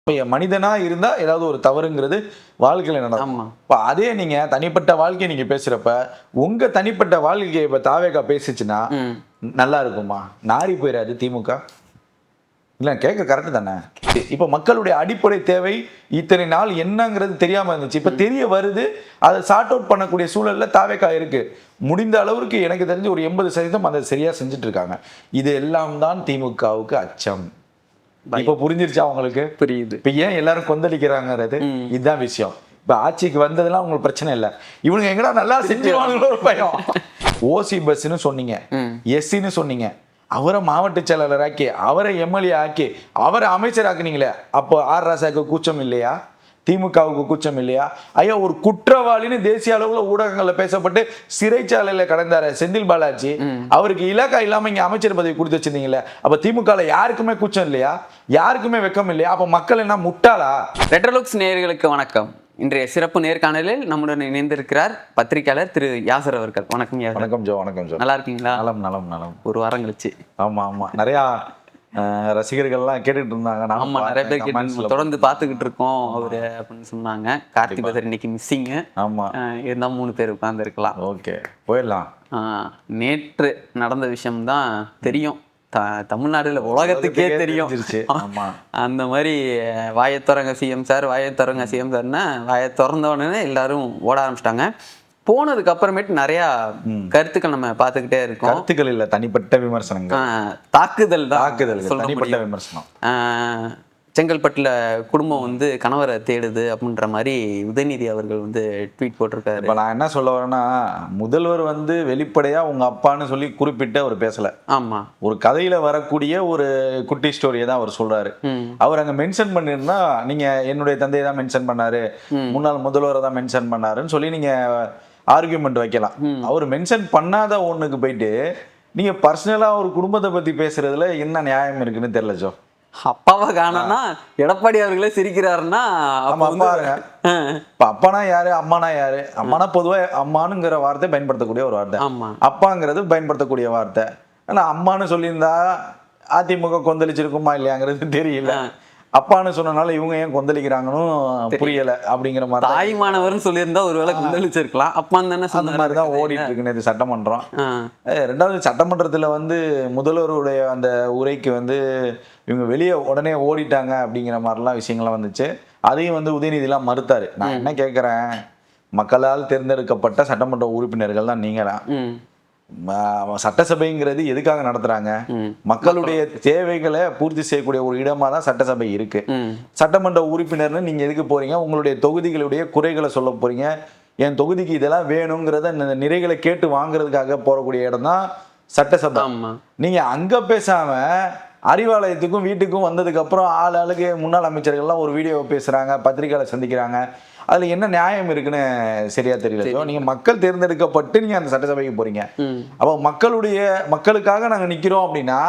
மனிதனா இருந்தா ஏதாவது ஒரு தவறுங்கிறது வாழ்க்கையில நடக்கும். இப்ப அதே நீங்க தனிப்பட்ட வாழ்க்கையை நீங்க பேசுறப்ப உங்க தனிப்பட்ட வாழ்க்கையை இப்ப தாவேகா பேசிச்சுன்னா நல்லா இருக்குமா? நாரி போயிடாது திமுக? இல்ல கேட்க கரெக்ட் தானே? இப்ப மக்களுடைய அடிப்படை தேவை இத்தனை நாள் என்னங்கிறது தெரியாம இருந்துச்சு. இப்ப தெரிய வருது. அதை சார்ட் அவுட் பண்ணக்கூடிய சூழல்ல தாவேகா இருக்கு. முடிந்த அளவுக்கு எனக்கு தெரிஞ்சு ஒரு 80% அதை சரியா செஞ்சுட்டு இருக்காங்க. இது எல்லாம் தான் திமுகவுக்கு அச்சம். இப்ப புரிஞ்சிருச்சா உங்களுக்கு? புரியுது. இப்ப ஏன் எல்லாரும் கொந்தளிக்கிறாங்கிறது இதுதான் விஷயம். இப்ப ஆட்சிக்கு வந்ததெல்லாம் உங்களுக்கு பிரச்சனை இல்ல. இவனுங்க எங்கடா நல்லா செஞ்சுவாங்களோ ஒரு பயம். ஓசி பஸ்ன்னு சொன்னீங்க, எஸ்சின்னு சொன்னீங்க, அவரை மாவட்ட செயலாளர் ஆக்கி, அவரை எம்எல்ஏ ஆக்கி, அவரை அமைச்சர் ஆக்குனீங்களே, அப்போ ஆர் ராசாக்கு கூச்சம் இல்லையா? திமுகவுக்கு கூச்சம் இல்லையா? ஐயா, ஒரு குற்றவாளின்னு தேசிய அளவுல ஊடகங்கள்ல பேசப்பட்டு சிறைச்சாலையில கடந்தாரு செந்தில் பாலாஜி, அவருக்கு இலாக்கா இல்லாம இங்க அமைச்சர் பதவி கொடுத்து வச்சிருந்தீங்களே, அப்ப திமுகல யாருக்குமே கூச்சம் இல்லையா? யாருக்குமே வெக்கம் இல்லையா? அப்ப மக்கள் என்ன முட்டாளா? ரெட்ரோலுக்ஸ் நேயர்களுக்கு வணக்கம். இன்றைய சிறப்பு நேர்காணலில் நம்முடன் இணைந்திருக்கிறார் பத்திரிகையாளர் திரு யாசர் அவர்கள். வணக்கம் யாசர். வணக்கம் ஜோ. வணக்கம் ஜோ. நல்லா இருக்கீங்களா? நலம் நலம் நலம். ஒரு வாரம் கழிச்சு. ஆமா ஆமா, நிறைய ரசிகர்கள்லாம் கேட்டுட்டு இருந்தாங்க. ஆமா, நிறைய பேர் கேட்டு தொடர்ந்து பார்த்துக்கிட்டு இருக்கோம் அவரு அப்படின்னு சொன்னாங்க. கார்த்திக் பதர் இன்னைக்கு மிஸ்ஸிங்கு. ஆமா, இருந்தா 3 பேர் உட்கார்ந்து இருக்கலாம். ஓகே, போயிடலாம். நேற்று நடந்த விஷயம்தான் தெரியும், தமிழ்நாடுல உலகத்துக்கே தெரியும். அந்த மாதிரி வாயத்திறங்க சிஎம் சார், வாயத்திறங்க சிஎம் சார்னா வாயை திறந்த உடனே எல்லாரும் ஓட ஆரம்பிச்சிட்டாங்க. போனதுக்கு அப்புறமேட்டு நிறைய கருத்துக்கள் நம்ம பார்த்துக்கிட்டே இருக்கோம். கருத்துக்கள் இல்ல, தனிப்பட்ட விமர்சனங்கள், தாக்குதல் தான். தாக்குதல், தனிப்பட்ட விமர்சனம். செங்கல்பட்டுல குடும்பம் வந்து கணவரை தேடுது அப்படின்ற மாதிரி உதயநிதி அவர்கள் வந்து ட்வீட் போட்டிருக்காரு. இப்ப நான் என்ன சொல்ல வரேன்னா, முதல்வர் வந்து வெளிப்படையா உங்க அப்பான்னு சொல்லி குறிப்பிட்டு அவர் பேசல. ஆமா, ஒரு கதையில வரக்கூடிய ஒரு குட்டி ஸ்டோரியை தான் அவர் சொல்றாரு. அவர் அங்க மென்ஷன் பண்ணிருந்தா, நீங்க என்னுடைய தந்தையை தான் மென்ஷன் பண்ணாரு, முன்னாள் முதல்வரை தான் மென்ஷன் பண்ணாருன்னு சொல்லி நீங்க ஆர்கியூமெண்ட் வைக்கலாம். அவர் மென்ஷன் பண்ணாத ஒண்ணுக்கு போயிட்டு நீங்க பர்சனலா ஒரு குடும்பத்தை பத்தி பேசுறதுல என்ன நியாயம் இருக்குன்னு தெரியல ஜோ. அப்பாவை காணோம்னா எடப்பாடி அவர்களே சிரிக்கிறாருன்னா அப்பானா யாரு, அம்மானா யாரு? அம்மானா பொதுவா அம்மானுங்கிற வார்த்தை பயன்படுத்தக்கூடிய ஒரு வார்த்தை, அப்பாங்கிறது பயன்படுத்தக்கூடிய வார்த்தை. ஆனா அம்மானு சொல்லியிருந்தா அதிமுக கொந்தளிச்சிருக்குமா இல்லையாங்கிறது தெரியல. அப்பான்னு சொன்னனால இவங்க ஏன் கொந்தளிக்கிறாங்கன்னு புரியல. அப்படிங்கிற மாதிரி தாய்மானவர்னு சொல்லியிருந்தா ஒருவேளை கொந்தளிச்சிருக்கலாம். அப்பான்னு தானே அந்த மாதிரி தான் ஓடிட்டு இருக்கு நேற்று சட்டமன்றம். ரெண்டாவது சட்டமன்றத்துல வந்து முதல்வருடைய அந்த உரைக்கு வந்து இவங்க வெளியே உடனே ஓடிட்டாங்க அப்படிங்கிற மாதிரிலாம் விஷயங்கள்லாம் வந்துச்சு. அதையும் வந்து உதயநிதிலாம் மறுத்தாரு. நான் என்ன கேட்குறேன், மக்களால் தேர்ந்தெடுக்கப்பட்ட சட்டமன்ற உறுப்பினர்கள் தான் நீங்களாம். சட்டசபைங்கிறது எதுக்காக நடத்துறாங்க? மக்களுடைய தேவைகளை பூர்த்தி செய்யக்கூடிய ஒரு இடமா தான் சட்டசபை இருக்கு. சட்டமன்ற உறுப்பினர்னு நீங்க எதுக்கு போறீங்க? உங்களுடைய தொகுதிகளுடைய குறைகளை சொல்ல போறீங்க. என் தொகுதிக்கு இதெல்லாம் வேணுங்கிறத நிறைகளை கேட்டு வாங்குறதுக்காக போறக்கூடிய இடம் தான் சட்டசபை. நீங்க அங்க பேசாம அறிவாலயத்துக்கும் வீட்டுக்கும் வந்ததுக்கு அப்புறம் ஆளுக்கு முன்னாள் அமைச்சர்கள்லாம் ஒரு வீடியோ பேசுறாங்க, பத்திரிகையாளர் சந்திக்கிறாங்க. அதுல என்ன நியாயம் இருக்குன்னு சரியா தெரியல. நீங்க மக்கள் தேர்ந்தெடுக்கப்பட்டு நீங்க அந்த சட்டசபைக்கு போறீங்க. அப்போ மக்களுக்காக நாங்க நிக்கிறோம் அப்படின்னா,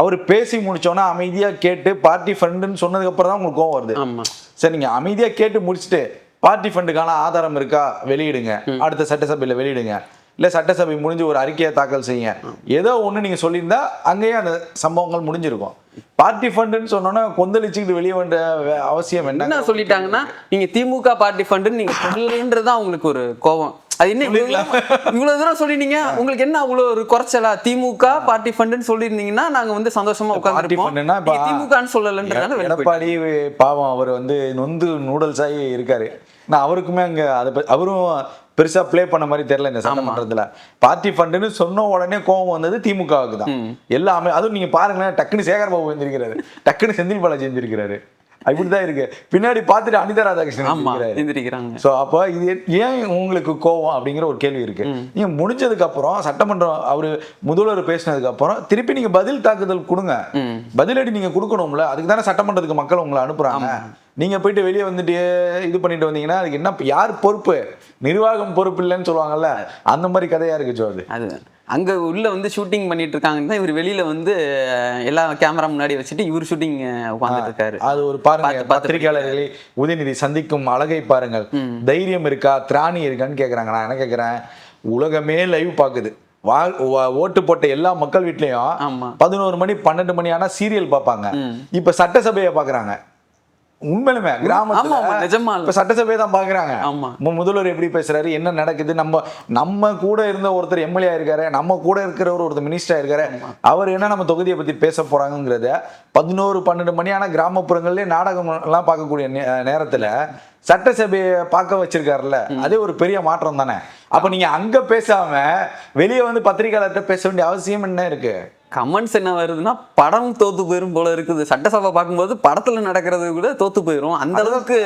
அவர் பேசி முடிச்சோன்னா அமைதியா கேட்டு பார்ட்டி ஃபண்டுன்னு சொன்னதுக்கு அப்புறம் தான் உங்களுக்கு கோவம் வருது. சரி, நீங்க அமைதியா கேட்டு முடிச்சுட்டு பார்ட்டி ஃபண்டுக்கான ஆதாரம் இருக்கா வெளியிடுங்க, அடுத்த சட்டசபையில வெளியிடுங்க, இல்ல சட்டசபை முடிஞ்சு ஒரு அறிக்கையை தாக்கல் செய்யுங்க. ஏதோ ஒண்ணு நீங்க சொல்லியிருந்தா அங்கேயே அந்த சம்பவங்கள் முடிஞ்சிருக்கும். பார்ட்டி ஃபண்டுன்னு சொன்னோன்னா கொந்தளிச்சுக்கிட்டு வெளியே வந்த அவசியம் என்ன சொல்லிட்டாங்கன்னா, நீங்க திமுக பார்ட்டி ஃபண்டுன்னு நீங்க சொல்லலன்றதுதான் உங்களுக்கு ஒரு கோபம். அது என்ன இவ்வளவு தூரம் சொல்லிட்டீங்க, உங்களுக்கு என்ன அவ்வளவு ஒரு குறைச்சலா? திமுக பார்ட்டி ஃபண்டுன்னு சொல்லியிருந்தீங்கன்னா நாங்க வந்து சந்தோஷமா உட்கார்ந்துருப்போம். திமுகன்னு சொல்லலன்றதால எடப்பாடி பாவம் அவர் வந்து நொந்து நூடல்ஸ் ஆகி இருக்காரு. நான் அவருக்குமே அங்க அவரும் பெருசா பிளே பண்ண மாதிரி தெரியல இந்த சட்டமன்றத்துல. பார்ட்டி ஃபண்டுன்னு சொன்ன உடனே கோபம் வந்தது திமுகவுக்கு தான். எல்லாமே அதுவும் நீங்க பாருங்களேன், டக்குன்னு சேகர் பாபு எழுந்திருக்கிறாரு, டக்குன்னு செந்தில் பாலாஜி எழுந்திருக்கிறாரு. இப்படிதான் இருக்கு. பின்னாடி பார்த்துட்டு அனிதா ராதாகிருஷ்ணன். சோ அப்ப இது ஏன் உங்களுக்கு கோவம் அப்படிங்கிற ஒரு கேள்வி இருக்கு. நீங்க முடிஞ்சதுக்கு அப்புறம் சட்டமன்றம் அவரு முதல்வர் பேசினதுக்கு அப்புறம் திருப்பி நீங்க பதில் தாக்குதல் கொடுங்க, பதிலடி நீங்க கொடுக்கணும்ல. அதுக்கு தானே சட்டமன்றத்துக்கு மக்கள் உங்களை அனுப்புறாங்க. நீங்க போயிட்டு வெளியே வந்துட்டு இது பண்ணிட்டு வந்தீங்கன்னா அதுக்கு என்ன, யார் பொறுப்பு? நிர்வாகம் பொறுப்பு இல்லைன்னு சொல்லுவாங்கல்ல, அந்த மாதிரி கதையா இருக்கு. அது அங்க உள்ள வந்து ஷூட்டிங் பண்ணிட்டு இருக்காங்கன்னா இவர் வெளியில வந்து எல்லா கேமரா முன்னாடி வச்சுட்டு இவர் ஷூட்டிங் உட்கார்ந்துட்டு இருக்காரு. அது ஒரு பாருங்க, பத்திரிகையாளர்களை உதயநிதி சந்திக்கும் அழகை பாருங்கள். தைரியம் இருக்கா, திராணி இருக்கான்னு கேக்குறாங்க. நான் என்ன கேக்குறேன், உலகமே லைவ் பாக்குது. ஓட்டு போட்ட எல்லா மக்கள் வீட்லயும் 11 மணி 12 மணி ஆனா சீரியல் பார்ப்பாங்க. இப்ப சட்டசபையை பாக்குறாங்க. உண்மையிலுமே கிராமத்துல ஆமா, நிஜமா இப்ப சட்டசபையை தான் பாக்குறாங்க. ஆமா. முதல்வர் எப்படி பேசுறாரு, என்ன நடக்குது, நம்ம கூட இருந்த ஒருத்தர் எம்எல்ஏ இருக்காரு, நம்ம கூட இருக்கிறவர் ஒருத்தர் மினிஸ்டர் இருக்காரு, அவர் என்ன நம்ம தொகுதியை பத்தி பேச போறாங்கிறத 11-12 மணி ஆனா கிராமப்புறங்கள்லயே நாடகம் எல்லாம் பார்க்கக்கூடிய நேரத்துல சட்டசபையை பார்க்க வச்சிருக்காருல்ல, அதே ஒரு பெரிய மாற்றம் தானே. அப்ப நீங்க அங்க பேசாம வெளியே வந்து பத்திரிகையாளர்கிட்ட பேச வேண்டிய அவசியம் என்ன இருக்கு? கமெண்ட்ஸ் என்ன வருதுன்னா படம் தோத்து போயிரும் போல இருக்குது. சட்டசபை பார்க்கும்போது படத்துல நடக்கிறது கூட தோத்து போயிரும். அந்த அளவுக்கு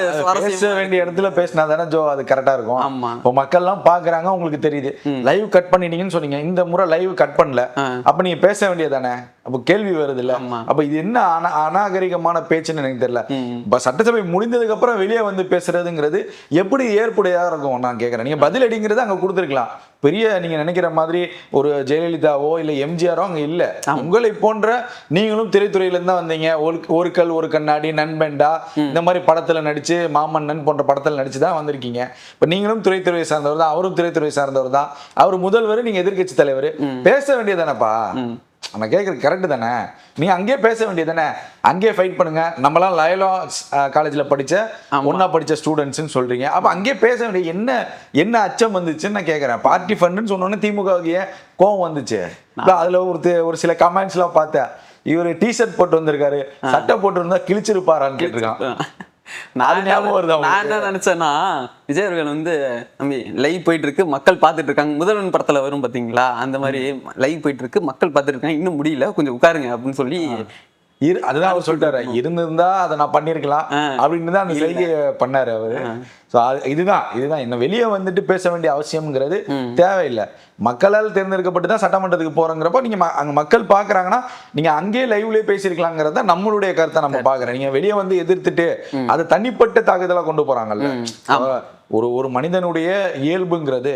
பேச வேண்டிய இடத்துல பேசினா தானே ஜோ அது கரெக்டா இருக்கும். ஆமா. இப்போ மக்கள் எல்லாம் பாக்குறாங்க, உங்களுக்கு தெரியுது. லைவ் கட் பண்ணிட்டீங்கன்னு சொன்னீங்க, இந்த முறை லைவ் கட் பண்ணல, அப்ப நீங்க பேச வேண்டியதானே. அப்ப கேள்வி வருது இல்ல, அப்ப இது என்ன அநாகரிகமான பேச்சுன்னு எனக்கு தெரியல. இப்ப சட்டசபை முடிந்ததுக்கு அப்புறம் வெளியே வந்து பேசுறதுங்கிறது எப்படி ஏற்புடையா இருக்கும் நான் கேட்கறேன். நீங்க பதில் அடிங்கிறது அங்க கொடுத்துருக்கலாம். பெரிய நீங்க நினைக்கிற மாதிரி ஒரு ஜெயலலிதாவோ இல்ல எம்ஜிஆரோ அங்க இல்ல. உங்களை போன்ற நீங்களும் திரைத்துறையில இருந்தா வந்தீங்க. ஒரு கல் ஒரு கண்ணாடி, நண்பன்டா, இந்த மாதிரி படத்துல நடிச்சு, மாமன்னன் போன்ற படத்துல நடிச்சுதான் வந்திருக்கீங்க. இப்ப நீங்களும் திரைத்துறையை சார்ந்தவர் தான், அவரும் திரைத்துறை சார்ந்தவர் தான். அவர் முதல்வர், நீங்க எதிர்கட்சி தலைவர். பேச வேண்டியதானப்பா. நான் கேட்கறது கரெக்ட் தானே. நீ அங்கேயே பேச வேண்டியது தானே, அங்கேயே ஃபைட் பண்ணுங்க. நம்மளாம் லயோலா காலேஜில் ஒன்னா படிச்ச ஸ்டூடெண்ட்ஸ்ன்னு சொல்றீங்க. அப்ப அங்கேயே பேச வேண்டிய என்ன அச்சம் வந்துச்சுன்னு நான் கேட்கறேன். பார்ட்டி ஃபண்டுன்னு சொன்னோன்னே திமுகவுக்கு கோவம் வந்துச்சு. அதுல ஒரு சில கமெண்ட்ஸ் எல்லாம் பார்த்தேன். இவர் டிஷர்ட் போட்டு வந்திருக்காரு, சட்டை போட்டு இருந்தா கிழிச்சிருப்பாரான்னு கேட்டிருக்கான். நான் என்ன நினைச்சேன்னா, விஜய் அவர்கள் வந்து நம்பி லைவ் போயிட்டு இருக்கு, மக்கள் பார்த்துட்டு இருக்காங்க. முதல்வன் படத்துல வரும் பாத்தீங்களா, அந்த மாதிரி லைவ் போயிட்டு இருக்கு, மக்கள் பார்த்துட்டு இருக்காங்க, இன்னும் முடியல, கொஞ்சம் உட்காருங்க அப்படின்னு சொல்லி அதுதான் அவர் சொல்லிட்டாரு. இருந்திருந்தா அதை நான் பண்ணிருக்கலாம் அப்படின்னு தான் அந்த செய்தியை பண்ணாரு அவரு. இதுதான் என்ன வெளியே வந்துட்டு பேச வேண்டிய அவசியம்ங்கிறது தேவையில்லை. மக்களால் தேர்ந்தெடுக்கப்பட்டு தான் சட்டமன்றத்துக்கு போறோங்கிறப்ப நீங்க அங்க மக்கள் பாக்குறாங்கன்னா நீங்க அங்கேயே லைவ்லயே பேசிருக்கலாங்கிறத நம்மளுடைய கருத்தை நம்ம பாக்குறோம். நீங்க வெளியே வந்து எதிர்த்துட்டு அதை தனிப்பட்ட தாக்குதலா கொண்டு போறாங்கல்ல. ஒரு மனிதனுடைய இயல்புங்கிறது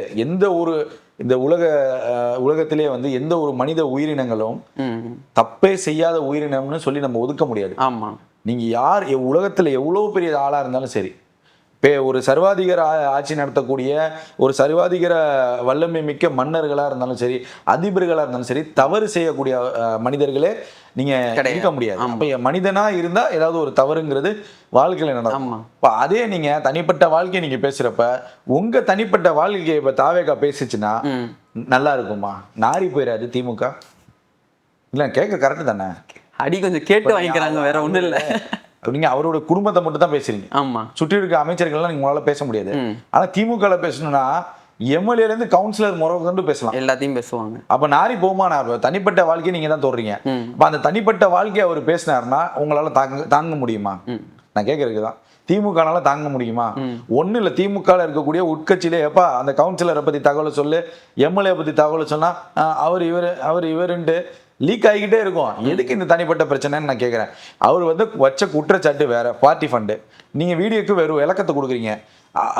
இந்த உலகத்திலே வந்து எந்த ஒரு மனித உயிரினங்களும் தப்பே செய்யாத உயிரினம்னு சொல்லி நம்ம ஒதுக்க முடியாது. ஆமா. நீங்க உலகத்துல எவ்வளவு பெரிய ஆளா இருந்தாலும் சரி, ஒரு சர்வாதிகார ஆட்சி நடத்தக்கூடிய ஒரு சர்வாதிகார வல்லமை மிக்க மன்னர்களா இருந்தாலும் சரி, அதிபர்களா இருந்தாலும் சரி, தவறு செய்யக்கூடிய மனிதர்களே நீங்க இருக்க முடியாது. அப்ப மனிதனா இருந்தா ஏதாவது ஒரு தவறுங்கிறது வாழ்க்கையில நடக்கும். இப்ப அதே நீங்க தனிப்பட்ட வாழ்க்கையை நீங்க பேசுறப்ப உங்க தனிப்பட்ட வாழ்க்கையை இப்ப தாவேகா பேசிச்சுன்னா நல்லா இருக்குமா? நாரி போயிடாது திமுக? இல்ல கேட்க கரெக்ட் தானே. அடி கொஞ்சம் கேட்டு வாங்கிக்கிறாங்க, வேற ஒண்ணும் இல்ல. நீங்க அவரோட குடும்பத்தை மட்டும் தான் பேசுறீங்க. ஆமா. சுற்றி இருக்க அமைச்சர்கள்லாம் நீங்க உங்களால பேச முடியாது. ஆனா திமுக பேசணும்னா எம்எல்ஏல இருந்து கவுன்சிலர் முறை கொண்டு பேசலாம், எல்லாத்தையும் பேசுவாங்க. அப்ப நாரி போமா? தனிப்பட்ட வாழ்க்கையை நீங்க தான் தோன்றீங்க. அப்ப அந்த தனிப்பட்ட வாழ்க்கையை அவர் பேசினாருன்னா உங்களால தாங்க முடியுமா? நான் கேட்கறதுக்குதான். திமுகனால தாங்க முடியுமா? ஒண்ணு இல்ல, திமுக இருக்கக்கூடிய உட்கட்சியிலே எப்பா அந்த கவுன்சிலரை பத்தி தகவலை சொல்லு, எம்எல்ஏ பத்தி தகவலை சொன்னா அவர் இவருன்ட்டு லீக் ஆகிக்கிட்டே இருக்கும். எதுக்கு இந்த தனிப்பட்ட பிரச்சனைன்னு நான் கேட்குறேன். அவர் வந்து வச்ச குற்றச்சாட்டு வேற, பார்ட்டி ஃபண்டு. நீங்க வீடியோக்கு வெறும் விளக்கத்தை கொடுக்குறீங்க.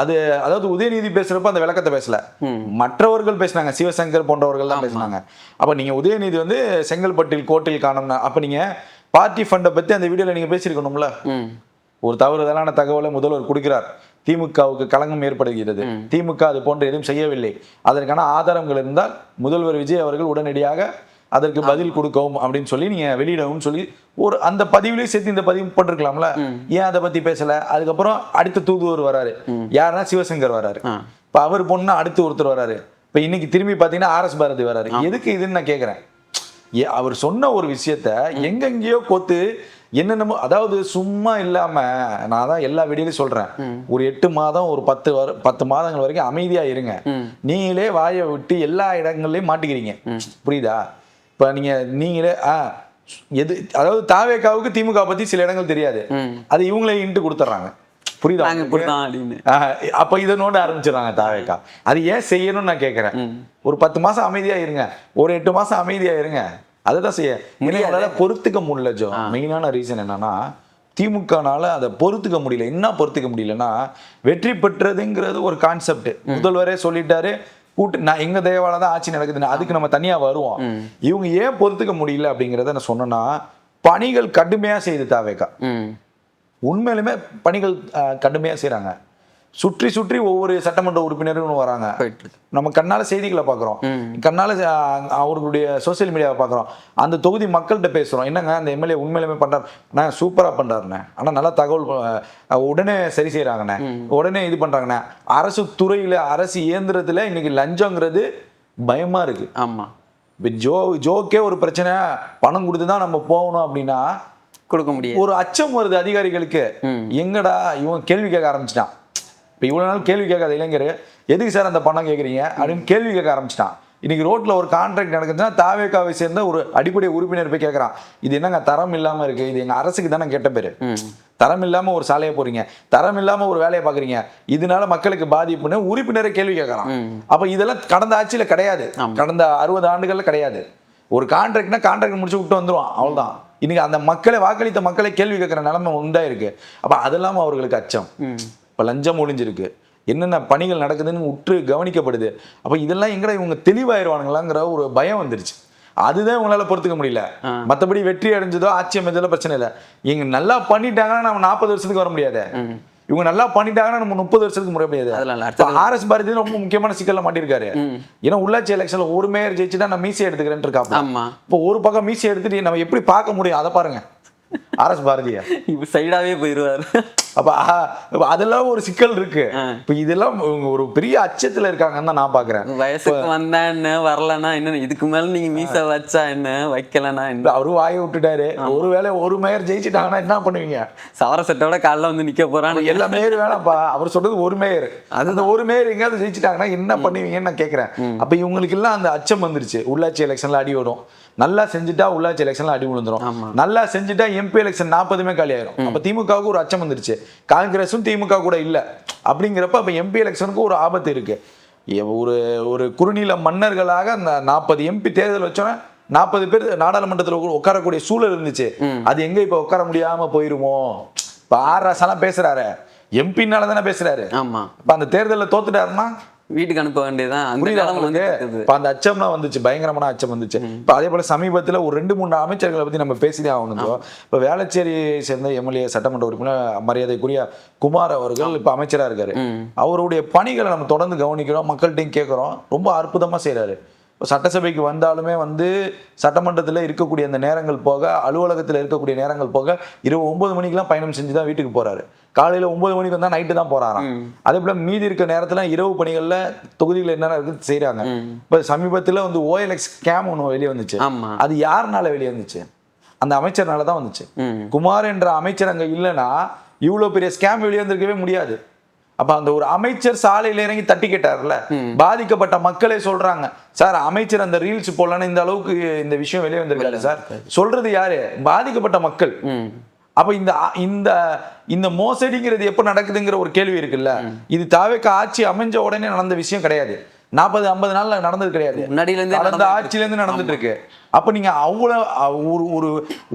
அதாவது உதயநிதி பேசுறப்ப அந்த விளக்கத்தை பேசல, மற்றவர்கள் பேசினாங்க, சிவசங்கர் போன்றவர்கள் தான் பேசினாங்க. அப்ப நீங்க உதயநிதி வந்து செங்கல்பட்டில் கோட்டில் காணோம்னா அப்ப நீங்க பார்ட்டி ஃபண்டை பத்தி அந்த வீடியோல நீங்க பேசியிருக்கணும்ல. ஒரு தவறுதலான தகவலை முதல்வர் கொடுக்கிறார், திமுகவுக்கு களங்கம் ஏற்படுகிறது, திமுக அது போன்று எதுவும் செய்யவில்லை, அதற்கான ஆதாரங்கள் இருந்தால் முதல்வர் விஜய் அவர்கள் உடனடியாக அதற்கு பதில் கொடுக்கவும் அப்படின்னு சொல்லி நீங்க வெளியிடவும் சொல்லி அந்த பதிவுலயும் சேர்த்து இந்த பதிவு போட்டிருக்கலாம்ல. ஏன் அதை பத்தி பேசல? அதுக்கப்புறம் அடுத்த தூதுவர் வராரு, யாருன்னா சிவசங்கர் வராரு. இப்ப அவர் பொண்ணு அடுத்து ஒருத்தர் வராரு. இப்ப இன்னைக்கு திரும்பி பாத்தீங்கன்னா RS பாரதி வராரு. எதுக்கு இதுன்னு நான் கேக்குறேன். அவர் சொன்ன ஒரு விஷயத்த எங்கெங்கயோ கோத்து என்னென்னமோ, அதாவது சும்மா இல்லாம, நான் தான் எல்லா வீடியோலையும் சொல்றேன், ஒரு 8 மாதம் ஒரு 10 மாதங்கள் வரைக்கும் அமைதியா இருங்க. நீங்களே வாயை விட்டு எல்லா இடங்கள்லயும் மாட்டிக்கிறீங்க. புரியுதா? இப்ப நீங்களே அதாவது தாவேகாவுக்கு திமுக பத்தி சில இடங்கள் தெரியாது, அது இவங்களே இன்ட்டு கொடுத்துட்றாங்க. புரியுதா? அப்ப இதை நோண்ட ஆரம்பிச்சிடறாங்க தாவேகா. அது ஏன் செய்யணும்னு நான் கேட்கறேன். ஒரு 10 மாசம் அமைதியா இருங்க, ஒரு 8 மாசம் அமைதியா இருங்க. அதுதான் செய்ய பொறுத்துக்க முடியல ஜோ. மெயினான ரீசன் என்னன்னா, திமுகனால அதை பொறுத்துக்க முடியல. என்ன பொறுத்துக்க முடியலன்னா, வெற்றி பெற்றதுங்கிறது ஒரு கான்செப்ட். முதல்வரே சொல்லிட்டாரு, நான் எங்க தயவால தான் ஆட்சி நடக்குதுன்னு, அதுக்கு நம்ம தனியா வருவோம். இவங்க ஏன் பொறுத்துக்க முடியல அப்படிங்கிறத நான் சொன்னா, பணிகள் கடுமையா செய்யுது தாவேகா. உண்மையிலுமே பணிகள் கடுமையா செய்யறாங்க. சுற்றி சுற்றி ஒவ்வொரு சட்டமன்ற உறுப்பினரும் வராங்க. போயிட்டு இருக்கு. நம்ம கண்ணால செய்திகளை பார்க்குறோம், கண்ணால அவர்களுடைய சோசியல் மீடியாவை பார்க்குறோம், அந்த தொகுதி மக்கள்கிட்ட பேசுகிறோம். என்னங்க அந்த எம்எல்ஏ உண்மையிலுமே பண்ணுறாரு, நான் சூப்பராக பண்ணுறாருண்ணே, ஆனால் நல்லா தகவல் உடனே சரி செய்கிறாங்கண்ணே, உடனே இது பண்ணுறாங்கண்ணே. அரசு துறையில் அரசு இயந்திரத்தில் இன்னைக்கு லஞ்சங்கிறது பயமாக இருக்குது. ஆமாம். இப்போ ஜோக்கே ஒரு பிரச்சனை பணம் கொடுத்து தான் நம்ம போகணும் அப்படின்னா கொடுக்க முடியும். ஒரு அச்சம் வருது அதிகாரிகளுக்கு. எங்கடா இவன் கேள்வி கேட்க ஆரம்பிச்சிட்டான். இப்போ இவ்வளோ நாள் கேள்வி கேட்காத இளைஞர் எதுக்கு சார் அந்த பணம் கேட்குறீங்க அப்படின்னு கேள்வி கேட்க ஆரம்பிச்சிட்டான். இன்னைக்கு ரோட்ல ஒரு கான்ட்ராக்ட் நடக்குதுன்னா தாவேகாவை சேர்ந்த ஒரு அடிப்படை உறுப்பினர் போய் கேட்குறான், இது என்னங்க தரம் இல்லாமல் இருக்கு, இது எங்க அரசுக்கு தானே கேட்ட பேரு, தரம் இல்லாம ஒரு சாலையை போறீங்க, தரம் இல்லாம ஒரு வேலையை பாக்குறீங்க, இதனால மக்களுக்கு பாதிப்புன்னு உறுப்பினரை கேள்வி கேட்கறான். அப்ப இதெல்லாம் கடந்த ஆட்சியில கிடையாது, கடந்த 60 ஆண்டுகள்ல கிடையாது. ஒரு கான்ட்ராக்ட்னா கான்ட்ராக்ட் முடிச்சு விட்டு வந்துருவான், அவ்வளவுதான். இன்னைக்கு அந்த மக்களை வாக்களித்த மக்களை கேள்வி கேட்கிற நிலைமை உண்டா இருக்கு. அப்ப அதெல்லாம் அவர்களுக்கு அச்சம். இப்ப லஞ்சம் ஒழிஞ்சிருக்கு, என்னென்ன பணிகள் நடக்குதுன்னு உற்று கவனிக்கப்படுது. அப்ப இதெல்லாம் எங்கடா இவங்க தெளிவாயிருவானுங்களாங்கிற ஒரு பயம் வந்துருச்சு. அதுதான் இவங்களால பொறுத்துக்க முடியல. மற்றபடி வெற்றி அடைஞ்சதோ ஆட்சி அமைஞ்சதோ பிரச்சனை இல்லை. இவங்க நல்லா பண்ணிட்டாங்கன்னா நம்ம 40 வருஷத்துக்கு வர முடியாது, இவங்க நல்லா பண்ணிட்டாங்கன்னா நம்ம 30 வருஷத்துக்கு முறை முடியாது. ஆர்எஸ் பாரதி ரொம்ப முக்கியமான சிக்கல்ல மாட்டிருக்காரு. ஏன்னா உள்ளாட்சி எலெக்ஷன்ல ஒரு மேயர் ஜெயிச்சுட்டா நான் மீசி எடுத்துக்கிறேன் இருக்காங்க. இப்போ ஒரு பக்கம் மீசி எடுத்துட்டு நம்ம எப்படி பார்க்க முடியும், அதை பாருங்க. ஆர்எஸ் பாரதியா இப்ப சைடாவே போயிருவாரு. அப்ப அதெல்லாம் ஒரு சிக்கல் இருக்கு. இப்ப இதெல்லாம் ஒரு பெரிய அச்சத்துல இருக்காங்கன்னு தான் நான் பாக்குறேன். வயசுக்கு வந்தா என்ன, வரலன்னா என்ன, இதுக்கு மேல நீங்க மீச வச்சா என்ன, வைக்கலன்னா என்ன. அவரு வாயை விட்டுட்டாரு. ஒருவேளை ஒரு மேயர் ஜெயிச்சுட்டாங்கன்னா என்ன பண்ணுவீங்க? சவர செட்டோட காலைல வந்து நிக்க போறான்னு. எல்லா மேயரும் வேணாம்ப்பா, அவர் சொல்றது ஒரு மேயர். அந்த ஒரு மேயர் எங்கேயாவது ஜெயிச்சுட்டாங்கன்னா என்ன பண்ணுவீங்கன்னு நான் கேட்கிறேன். அப்ப இவங்களுக்கு எல்லாம் அந்த அச்சம் வந்துருச்சு. உள்ளாட்சி எலெக்ஷன்ல அடி வரும், நல்லா செஞ்சுட்டா உள்ளாட்சி எலெக்ஷன்ல அடி விழுந்துரும், நல்லா செஞ்சுட்டா எம்பி எலெக்ஷன் 40 காலி ஆயிரும். அப்ப திமுகவுக்கு ஒரு அச்சம் வந்துருச்சு. காங்கிரஸும் திமுக கூட இல்ல அப்படிங்கிறப்ப அப்ப எம்பி எலெக்ஷனுக்கு ஒரு ஆபத்து இருக்கு. ஒரு குறுநில மன்னர்களாக அந்த 40 எம்பி தேர்தல் வச்சோன்னா 40 பேர் நாடாளுமன்றத்தில் உட்காரக்கூடிய சூழல் இருந்துச்சு. அது எங்க இப்ப உட்கார முடியாம போயிருமோ? இப்ப ஆர்எஸ் பேசுறாரு, எம்பினால தானே பேசுறாரு. ஆமா. இப்ப அந்த தேர்தலில் தோத்துட்டாருன்னா வீட்டுக்கு அனுப்ப வேண்டியதான். அந்த அச்சம்லாம் வந்துச்சு, பயங்கரமான அச்சம் வந்துச்சு. இப்ப அதே போல சமீபத்துல ஒரு 2-3 அமைச்சர்களை பத்தி நம்ம பேசிதான் ஆகணும். இப்ப வேளச்சேரி சேர்ந்த எம்எல்ஏ சட்டமன்ற உறுப்பினர் மரியாதைக்குரிய குமார் அவர்கள் இப்ப அமைச்சரா இருக்காரு. அவருடைய பணிகளை நம்ம தொடர்ந்து கவனிக்கிறோம், மக்கள்கிட்டையும் கேட்கிறோம். ரொம்ப அற்புதமா செய்யறாரு. சட்டசபைக்கு வந்தாலுமே சட்டமன்றத்தில் இருக்கக்கூடிய அந்த நேரங்கள் போக, அலுவலகத்தில் இருக்கக்கூடிய நேரங்கள் போக, இரவு 9 மணிக்கெல்லாம் பயணம் செஞ்சு தான் வீட்டுக்கு போறாரு. காலையில 9 மணிக்கு வந்தா நைட்டு தான் போறாராம். அதே போல மீதி இருக்க நேரத்துல இரவு பணிகள்ல தொகுதிகள் என்னென்ன இருக்கு செய்யறாங்க. இப்ப சமீபத்துல OLX ஸ்கேம் ஒண்ணு வெளியே வந்துச்சு. அது யாருனால வெளியே வந்துச்சு? அந்த அமைச்சர்னால தான் வந்துச்சு. குமார் என்ற அமைச்சர் அங்க இல்லைன்னா இவ்வளவு பெரிய ஸ்கேம் வெளியே வந்திருக்கவே முடியாது. அப்ப அந்த ஒரு அமைச்சர் சாலையில இறங்கி தட்டி கேட்டார்ல, பாதிக்கப்பட்ட மக்களே சொல்றாங்க, சார் அமைச்சர் அந்த ரீல்ஸ் போடலன்னு இந்த அளவுக்கு இந்த விஷயம் வெளியே வந்திருக்காரு சார். சொல்றது யாரு? பாதிக்கப்பட்ட மக்கள். அப்ப இந்த இந்த மோசடிங்கிறது எப்ப நடக்குதுங்கிற ஒரு கேள்வி இருக்குல்ல. இது தாவேக்கா ஆட்சி அமைஞ்ச உடனே நடந்த விஷயம் கிடையாது. 40-50 நாள்ல நடந்தது கிடையாது, கடந்த ஆட்சியில இருந்து நடந்துட்டு இருக்கு. அப்ப நீங்க அவ்வளவு ஒரு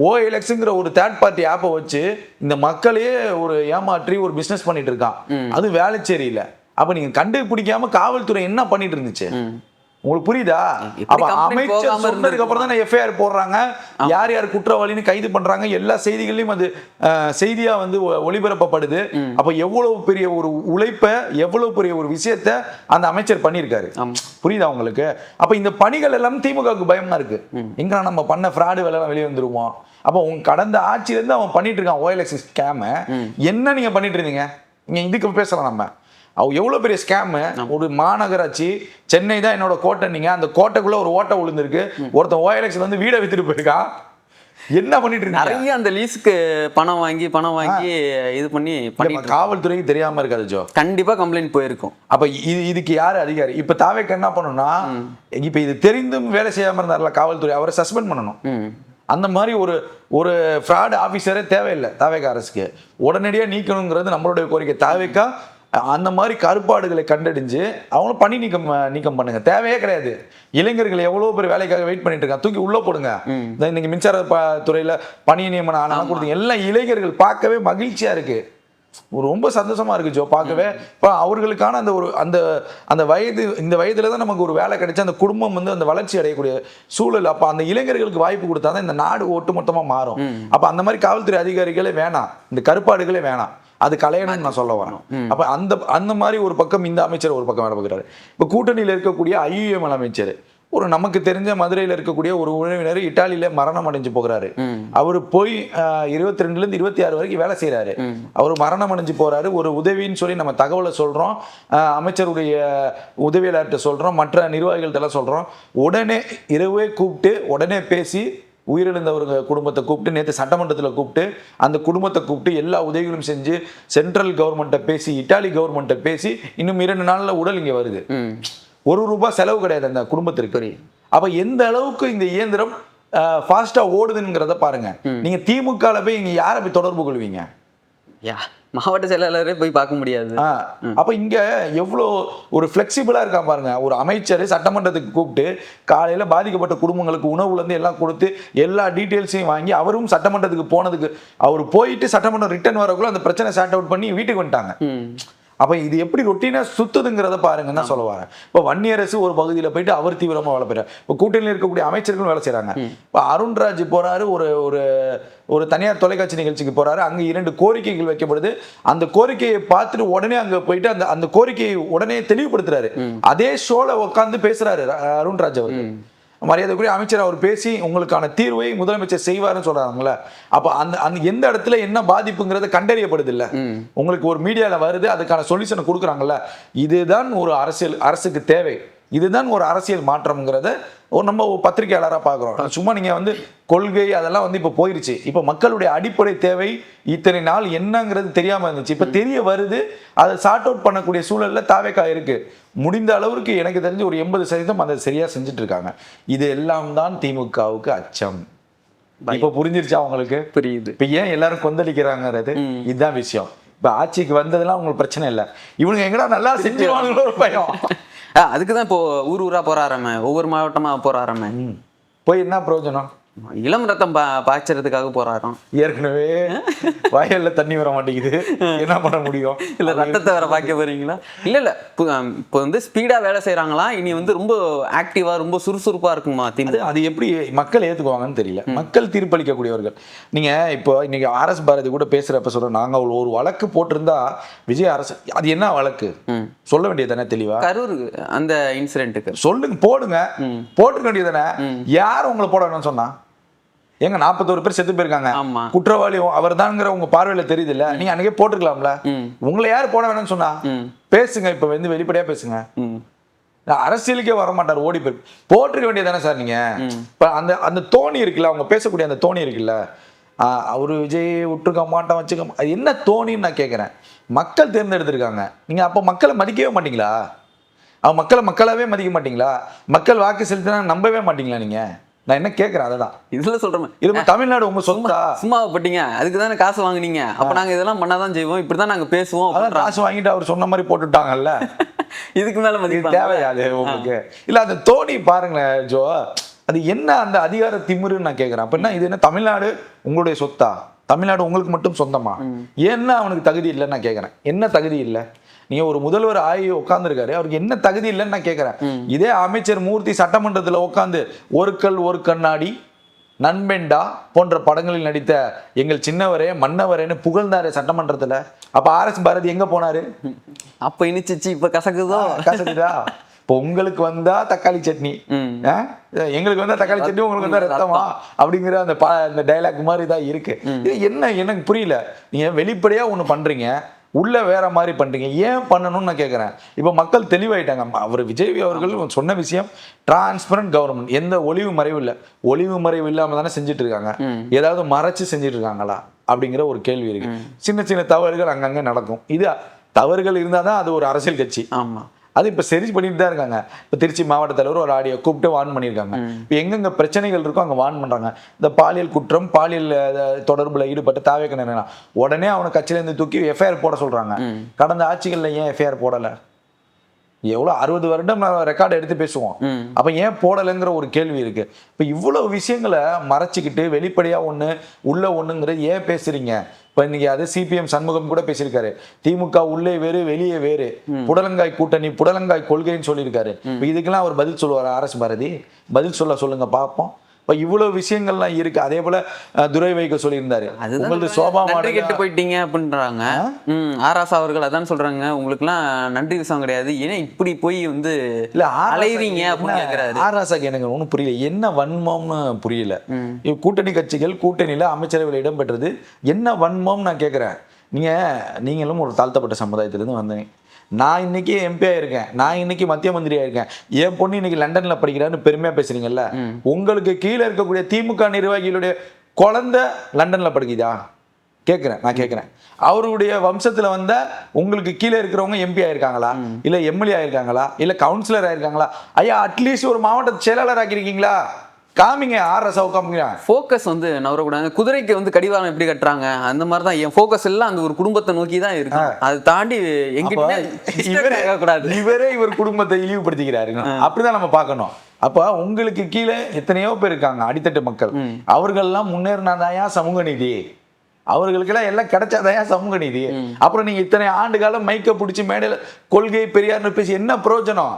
OLXங்கிற ஒரு தேர்ட் பார்ட்டி ஆப்பை வச்சு இந்த மக்களையே ஒரு ஏமாற்றி ஒரு பிசினஸ் பண்ணிட்டு இருக்கான், அது வேளச்சேரியில. அப்ப நீங்க கண்டுபிடிக்காம காவல்துறை என்ன பண்ணிட்டு இருந்துச்சு? உங்களுக்கு புரியுதா? அப்ப அமைச்சர் சொன்னதுக்கு அப்புறம் தான் FIR போடுறாங்க, யார் யார் குற்றவாளின்னு கைது பண்றாங்க, எல்லா செய்திகளையும் அது செய்தியா ஒளிபரப்பப்படுது. அப்ப எவ்வளவு பெரிய ஒரு உழைப்ப, எவ்வளவு பெரிய ஒரு விஷயத்த அந்த அமைச்சர் பண்ணியிருக்காரு. புரியுதா உங்களுக்கு? அப்ப இந்த பணிகள் எல்லாம் திமுகவுக்கு பயமா இருக்கு. எங்க நம்ம பண்ண ஃப்ராடு வேலை வெளியே வந்துருவோம். அப்ப உங்க கடந்த ஆட்சியில இருந்து அவன் பண்ணிட்டு இருக்கான் OLX ஸ்கேம். என்ன நீங்க பண்ணிட்டு இருந்தீங்க? நீங்க இதுக்கு பேசலாம். நம்ம எவ்வளவு பெரிய ஸ்கேம். ஒரு மாநகராட்சி, சென்னை தான் என்னோட கோட்டை, நீங்க அந்த கோட்டைக்குள்ள ஒரு ஓட்டை விழுந்திருக்கு, ஒருத்தன் OLXல வீடை வித்துட்டு போயிருக்கான். என்ன பண்ணிட்டு இருக்காங்க? நிறைய அந்த லீஸ்க்கு பணம் வாங்கி இது பண்ணி காவல்துறைக்கு தெரியாம இருக்காது ஜோ, கண்டிப்பா கம்ப்ளைண்ட் போயிருக்கும். அப்ப இதுக்கு யாரு அதிகாரி? இப்ப தாவேக்கு என்ன பண்ணணும்னா, இப்ப இது தெரிந்தும் வேலை செய்யாம இருந்தார்ல காவல்துறை, அவரை சஸ்பெண்ட் பண்ணணும். அந்த மாதிரி ஒரு ஃப்ராட் ஆபீசரே தேவையில்லை தாவேக்கா அரசுக்கு, உடனடியாக நீக்கணுங்கிறது நம்மளுடைய கோரிக்கை. தாவேக்கா அந்த மாதிரி கருப்பாடுகளை கண்டறிஞ்சு அவங்களும் பணி நீக்கம் பண்ணுங்க, தேவையே கிடையாது. இளைஞர்கள் எவ்வளவு பேர் வேலைக்காக வெயிட் பண்ணிட்டு இருக்காங்க, தூக்கி உள்ள போடுங்க. இன்னைக்கு மின்சார துறையில பணி நியமனம் ஆனா கொடுத்தீங்க, எல்லாம் இளைஞர்கள் பார்க்கவே மகிழ்ச்சியா இருக்கு, ரொம்ப சந்தோஷமா இருக்கு ஜோ பார்க்கவே. இப்போ அவர்களுக்கான அந்த வயது, இந்த வயதுல தான் நமக்கு ஒரு வேலை கிடைச்சா அந்த குடும்பம் அந்த வளர்ச்சி அடையக்கூடிய சூழல். அப்ப அந்த இளைஞர்களுக்கு வாய்ப்பு கொடுத்தாதான் இந்த நாடு ஒட்டுமொத்தமா மாறும். அப்ப அந்த மாதிரி காவல்துறை அதிகாரிகளே வேணாம், இந்த கருப்பாடுகளே வேணாம். அது கலையணும்னு நான் சொல்ல வரேன். அப்ப அந்த மாதிரி ஒரு பக்கம் இந்த அமைச்சர் ஒரு பக்கம் வேலை பார்க்குறாரு. இப்ப கூட்டணியில் இருக்கக்கூடிய ஐயுஎம்எல் அமைச்சர் ஒரு நமக்கு தெரிஞ்ச மதுரையில் இருக்கக்கூடிய ஒரு உறவினர் இட்டாலியில மரணம் அடைஞ்சு போகிறாரு. அவரு போய் 22 இருந்து 26 வரைக்கும் வேலை செய்யறாரு. அவர் மரணம் அடைஞ்சு போறாரு. ஒரு உதவின்னு சொல்லி நம்ம தகவலை சொல்றோம், அமைச்சருடைய உதவியாளர்கிட்ட சொல்றோம், மற்ற நிர்வாகிகள்ட்ட எல்லாம் சொல்றோம். உடனே இரவே கூப்பிட்டு உடனே பேசி உயிரிழந்தவங்க குடும்பத்தை கூப்பிட்டு நேற்று சட்டமன்றத்தில் கூப்பிட்டு அந்த குடும்பத்தை கூப்பிட்டு எல்லா உதவிகளும் செஞ்சு சென்ட்ரல் கவர்மெண்ட்டை பேசி இட்டாலி கவர்மெண்ட்டை பேசி இன்னும் 2 நாள்ல உடல் இங்க வருது. ₹1 செலவு கிடையாது அந்த குடும்பத்திற்கு. அப்ப எந்த அளவுக்கு இந்த இயந்திரம் ஃபாஸ்டா ஓடுதுங்கிறத பாருங்க. நீங்க திமுகல போய் இங்க யாரை போய் தொடர்பு கொள்வீங்க? மாவட்ட செயலாளரே போய் பார்க்க முடியாது. அப்ப இங்க எவ்வளவு ஒரு பிளெக்சிபிளா இருக்கா பாருங்க. ஒரு அமைச்சர் சட்டமன்றத்துக்கு கூப்பிட்டு காலையில பாதிக்கப்பட்ட குடும்பங்களுக்கு உணவுல இருந்து எல்லாம் கொடுத்து எல்லா டீட்டெயில்ஸையும் வாங்கி அவரும் சட்டமன்றத்துக்கு போனதுக்கு அவர் போயிட்டு சட்டமன்றம் ரிட்டர்ன் வரக்குள்ள அந்த பிரச்சனை சார்ட் அவுட் பண்ணி வீட்டுக்கு வந்துட்டாங்க. அப்ப இது எப்படி ரொட்டீனா சுத்துதுங்கிறத பாருங்கன்னு தான் சொல்ல வரேன். இப்போ வன்னியரசு ஒரு பகுதியில் போயிட்டு அவர் தீவிரமா வேலை பெறாரு. இப்போ கூட்டணியில் இருக்கக்கூடிய அமைச்சர்களும் வேலை செய்யறாங்க. இப்போ அருண்ராஜ் போறாரு, ஒரு ஒரு ஒரு தனியார் தொலைக்காட்சி நிகழ்ச்சிக்கு போறாரு. அங்க 2 கோரிக்கைகள் வைக்கப்படுது. அந்த கோரிக்கையை பார்த்துட்டு உடனே அங்க போயிட்டு அந்த கோரிக்கையை உடனே தெளிவுபடுத்துறாரு. அதே ஷோல உட்காந்து பேசுறாரு அருண்ராஜ் அவர்கள். மரியாதைக்குரிய அமைச்சர் அவர் பேசி உங்களுக்கான தீர்வை முதலமைச்சர் செய்வாருன்னு சொல்றாங்கல்ல. அப்ப அந்த எந்த இடத்துல என்ன பாதிப்புங்கிறது கண்டறியப்படுது இல்ல. உங்களுக்கு ஒரு மீடியால வருது, அதுக்கான சொல்யூஷனை கொடுக்குறாங்கல்ல. இதுதான் ஒரு அரசுக்கு தேவை. இதுதான் ஒரு அரசியல் மாற்றம்ங்கிறத நம்ம பத்திரிகையாளராக பார்க்குறோம். சும்மா நீங்கள் கொள்கை அதெல்லாம் இப்போ போயிருச்சு. இப்போ மக்களுடைய அடிப்படை தேவை இத்தனை நாள் என்னங்கிறது தெரியாமல் இருந்துச்சு. இப்போ தெரிய வருது. அதை சார்ட் அவுட் பண்ணக்கூடிய சூழலில் தாவேக்கா இருக்கு. முடிந்த அளவுக்கு எனக்கு தெரிஞ்சு ஒரு 80% அதை சரியாக செஞ்சுட்டு இருக்காங்க. இது எல்லாம் தான் திமுகவுக்கு அச்சம். இப்போ புரிஞ்சிருச்சா உங்களுக்கு? புரியுது. இப்போ ஏன் எல்லாரும் கொந்தளிக்கிறாங்கிறது இதுதான் விஷயம். இப்போ ஆட்சிக்கு வந்ததெல்லாம் உங்களுக்கு பிரச்சனை இல்லை. இவனுங்க எங்கடா நல்லா செஞ்சுருவாங்களோ ஒரு பயம். அதுக்குதான் இப்போ ஊரா போறாராம, ஒவ்வொரு மாவட்டமா போறாராம. போய் என்ன பிரயோஜனம்? இளம் ரத்தம் பாய்ச்சறதுக்காக போறாராம். ஏற்கனவே வயல்ல தண்ணி வர மாட்டேங்குது, என்ன பண்ண முடியும்? இல்ல ரத்தத்தை வர பாக்க போறீங்களா? இல்ல இப்போ ஸ்பீடா வேலை செய்யறாங்களா? இனி ரொம்ப ஆக்டிவா ரொம்ப சுறுசுறுப்பா இருக்குமா? அது எப்படி மக்கள் ஏத்துக்குவாங்கன்னு தெரியல. மக்கள் தீர்ப்பளிக்கக்கூடியவர்கள். நீங்க இப்போ இன்னைக்கு RS பாரதி கூட பேசுறப்ப சொல்றோம், நாங்க ஒரு வழக்கு போட்டிருந்தா விஜய் அரசு, அது என்ன வழக்கு சொல்ல வேண்டியது தானே தெளிவா? கரூர் அந்த இன்சிடென்ட்டுக்கு சொல்லுங்க, போடுங்க, போட்டுக்க வேண்டியது தானே. யார் உங்களை போட வேணும்னு சொன்னா? எங்க 41 பேர் செத்து போயிருக்காங்க. குற்றவாளி அவர் தான்ங்கிற உங்க பார்வையில தெரியுது இல்ல. நீங்க அன்னைக்கே போட்டுக்கலாம்ல. உங்களை யாரு போட வேணும்னு சொன்னா? பேசுங்க, இப்ப வெளிப்படையா பேசுங்க. அரசியலுக்கே வர மாட்டார், ஓடி போய் போட்டிருக்க வேண்டியதானே சார். நீங்க இப்ப அந்த தோணி இருக்குல்ல, அவங்க பேசக்கூடிய அந்த தோணி இருக்குல்ல, அவரு விஜய் விட்டுருக்க மாட்டான் வச்சுக்க, அது என்ன தோணின்னு நான் கேட்கிறேன். மக்கள் தேர்ந்தெடுத்திருக்காங்க. நீங்க அப்ப மக்களை மதிக்கவே மாட்டீங்களா? அவங்க மக்களாவே மதிக்க மாட்டீங்களா? மக்கள் வாக்கு செலுத்தினா நம்பவே மாட்டீங்களா? நீங்க நான் என்ன கேட்கறேன் அததான் இதுல சொல்றேன். இது தமிழ்நாடு உங்க சொந்தா? சும்மா பட்டீங்க, அதுக்கு தானே காசு வாங்குனீங்க. அப்ப நாங்க இதெல்லாம் பண்ணாதான் செய்வோம், இப்படிதான் நாங்க பேசுவோம். அதான் காசு வாங்கிட்டு அவர் சொன்ன மாதிரி போட்டுட்டாங்கல்ல. இதுக்கு மேல மதிப்பு தேவையாது உங்களுக்கு? இல்ல அந்த தோனி பாருங்களேன் ஜோ, அது என்ன அந்த அதிகார திமிருன்னு நான் கேட்கறேன். அப்படின்னா இது என்ன தமிழ்நாடு உங்களுடைய சொத்தா? தமிழ்நாடு உங்களுக்கு மட்டும் சொந்தமா? ஏன்னா அவனுக்கு தகுதி இல்லைன்னு நான் கேட்கறேன். என்ன தகுதி இல்லை? நீங்க ஒரு முதல்வர் ஆகி உட்கார்ந்துருக்காரு, அவருக்கு என்ன தகுதி இல்லைன்னு நான் கேட்கிறேன். இதே அமைச்சர் மூர்த்தி சட்டமன்றத்தில் உட்கார்ந்து ஒரு கல் ஒரு கண்ணாடி, நண்பெண்டா போன்ற படங்களில் நடித்த எங்கள் சின்னவரே மன்னவரேன்னு புகழ்ந்தாரு சட்டமன்றத்துல. அப்ப RS பாரதி எங்க போனாரு? அப்ப இனிச்சிச்சு, இப்ப கசக்குதா? இப்போ உங்களுக்கு வந்தா தக்காளி சட்னி, எங்களுக்கு வந்தா தக்காளி சட்னி, உங்களுக்கு வந்தா ரத்தமா அப்படிங்கிற அந்த டைலாக் மாதிரி தான் இருக்கு. இது என்ன எனக்கு புரியல. நீங்க வெளிப்படையா ஒண்ணு பண்றீங்க, உள்ள வேற மாதிரி பண்றீங்க. ஏன் பண்ணணும்னு நான் கேட்கறேன். இப்போ மக்கள் தெளிவாயிட்டாங்க. அவர் விஜய் அவர்கள் சொன்ன விஷயம் டிரான்ஸ்பரண்ட் கவர்மெண்ட், எந்த ஒளிவு மறைவு இல்லை. ஒளிவு மறைவு இல்லாம தானே செஞ்சுட்டு இருக்காங்க. ஏதாவது மறைச்சு செஞ்சுட்டு இருக்காங்களா அப்படிங்கிற ஒரு கேள்வி இருக்கு. சின்ன சின்ன தவறுகள் அங்கங்க நடக்கும். இது தவறுகள் இருந்தாதான் அது ஒரு அரசியல் கட்சி. ஆமா, அது இப்போ சரி பண்ணிட்டு தான் இருக்காங்க. இப்போ திருச்சி மாவட்ட தலைவர் ஒரு ஆடியோ கூப்பிட்டு வார்ன் பண்ணியிருக்காங்க. இப்போ எங்கெங்க பிரச்சனைகள் இருக்கோ அங்கே வார்ன் பண்ணுறாங்க. இந்த பாலியல் குற்றம், பாலியல் தொடர்பில் ஈடுபட்ட தாவேக்கணும் உடனே அவனை கட்சியிலேருந்து தூக்கி FIR போட சொல்கிறாங்க. கடந்த ஆட்சிகளில் ஏன் FIR போடலை? எவ்வளோ 60 வருடம் ரெக்கார்டு எடுத்து பேசுவோம். அப்போ ஏன் போடலைங்கிற ஒரு கேள்வி இருக்கு. இப்போ இவ்வளவு விஷயங்களை மறைச்சிக்கிட்டு வெளிப்படையா ஒன்று உள்ள ஒண்ணுங்கிறது ஏன் பேசுறீங்க? இப்போ இன்னைக்கு அது CPM சண்முகம் கூட பேசியிருக்காரு. திமுக உள்ளே வேறு வெளியே வேறு, புடலங்காய் கூட்டணி புடலங்காய் கொள்கைன்னு சொல்லியிருக்காரு. இப்போ இதுக்கெல்லாம் அவர் பதில் சொல்லுவார் RS பாரதி? பதில் சொல்லுங்க பார்ப்போம். இப்ப இவ்வளவு விஷயங்கள்லாம் இருக்கு. அதே போல துரை வைக்க சொல்லியிருந்தாரு, உங்களது சோபா நன்றி கெட்டு போயிட்டீங்க அப்படின்றாங்க. ஆராசா அவர்கள் அதான் சொல்றாங்க, உங்களுக்குலாம் நன்றி விஷயம் கிடையாது, ஏன்னா இப்படி போய் வந்து இல்ல அலைறீங்க அப்படின்னு கேக்குறாரு. ஆராசாக்கு எனக்கு ஒன்றும் புரியல, என்ன வன்மம்னு புரியல. கூட்டணி கட்சிகள் கூட்டணியில அமைச்சரவையில் இடம்பெற்றது என்ன வன்மம் நான் கேட்கிறேன். நீங்களும் ஒரு தாழ்த்தப்பட்ட சமுதாயத்திலிருந்து வந்தீங்க. நான் இன்னைக்கு எம்பியா இருக்கேன், நான் இன்னைக்கு மத்திய மந்திரியா இருக்கேன், என் பொண்ணு இன்னைக்கு லண்டன்ல படிக்கிறான்னு பெருமையா பேசுறீங்கல்ல, உங்களுக்கு கீழே இருக்கக்கூடிய திமுக நிர்வாகிகளுடைய குழந்தை லண்டன்ல படிக்குதா கேட்கிறேன். நான் கேட்கிறேன், அவருடைய வம்சத்துல வந்த உங்களுக்கு கீழே இருக்கிறவங்க எம்பி ஆயிருக்காங்களா, இல்ல எம்எல்ஏ ஆயிருக்காங்களா, இல்ல கவுன்சிலர் ஆயிருக்காங்களா? ஐயா, அட்லீஸ்ட் ஒரு மாவட்ட செயலாளர் ஆக்கிருக்கீங்களா? காமிங்க. ஆர்எஸ்ஆ காமிங்க. ஃபோக்கஸ் வந்து நவரக்கூடாது. குதிரைக்கு வந்து கடிவாளம் எப்படி கட்டுறாங்க அந்த மாதிரி தான் என் ஃபோக்கஸ் எல்லாம் அந்த ஒரு குடும்பத்தை நோக்கி தான் இருக்கு. அது தாண்டி இவரே இவர் குடும்பத்தை இழிவுபடுத்திக்கிறாரு. அப்படிதான் நம்ம பார்க்கணும். அப்ப உங்களுக்கு கீழே எத்தனையோ பேர் இருக்காங்க, அடித்தட்டு மக்கள். அவர்கள்லாம் முன்னேறினாதாயா சமூக நீதி, அவர்களுக்கெல்லாம் எல்லாம் கிடைச்சாதாயா சமூக நீதி. அப்புறம் நீங்க இத்தனை ஆண்டு காலம் மைக்க பிடிச்சி மேடையில கொள்கை பெரியார்னு பேசி என்ன பிரயோஜனம்?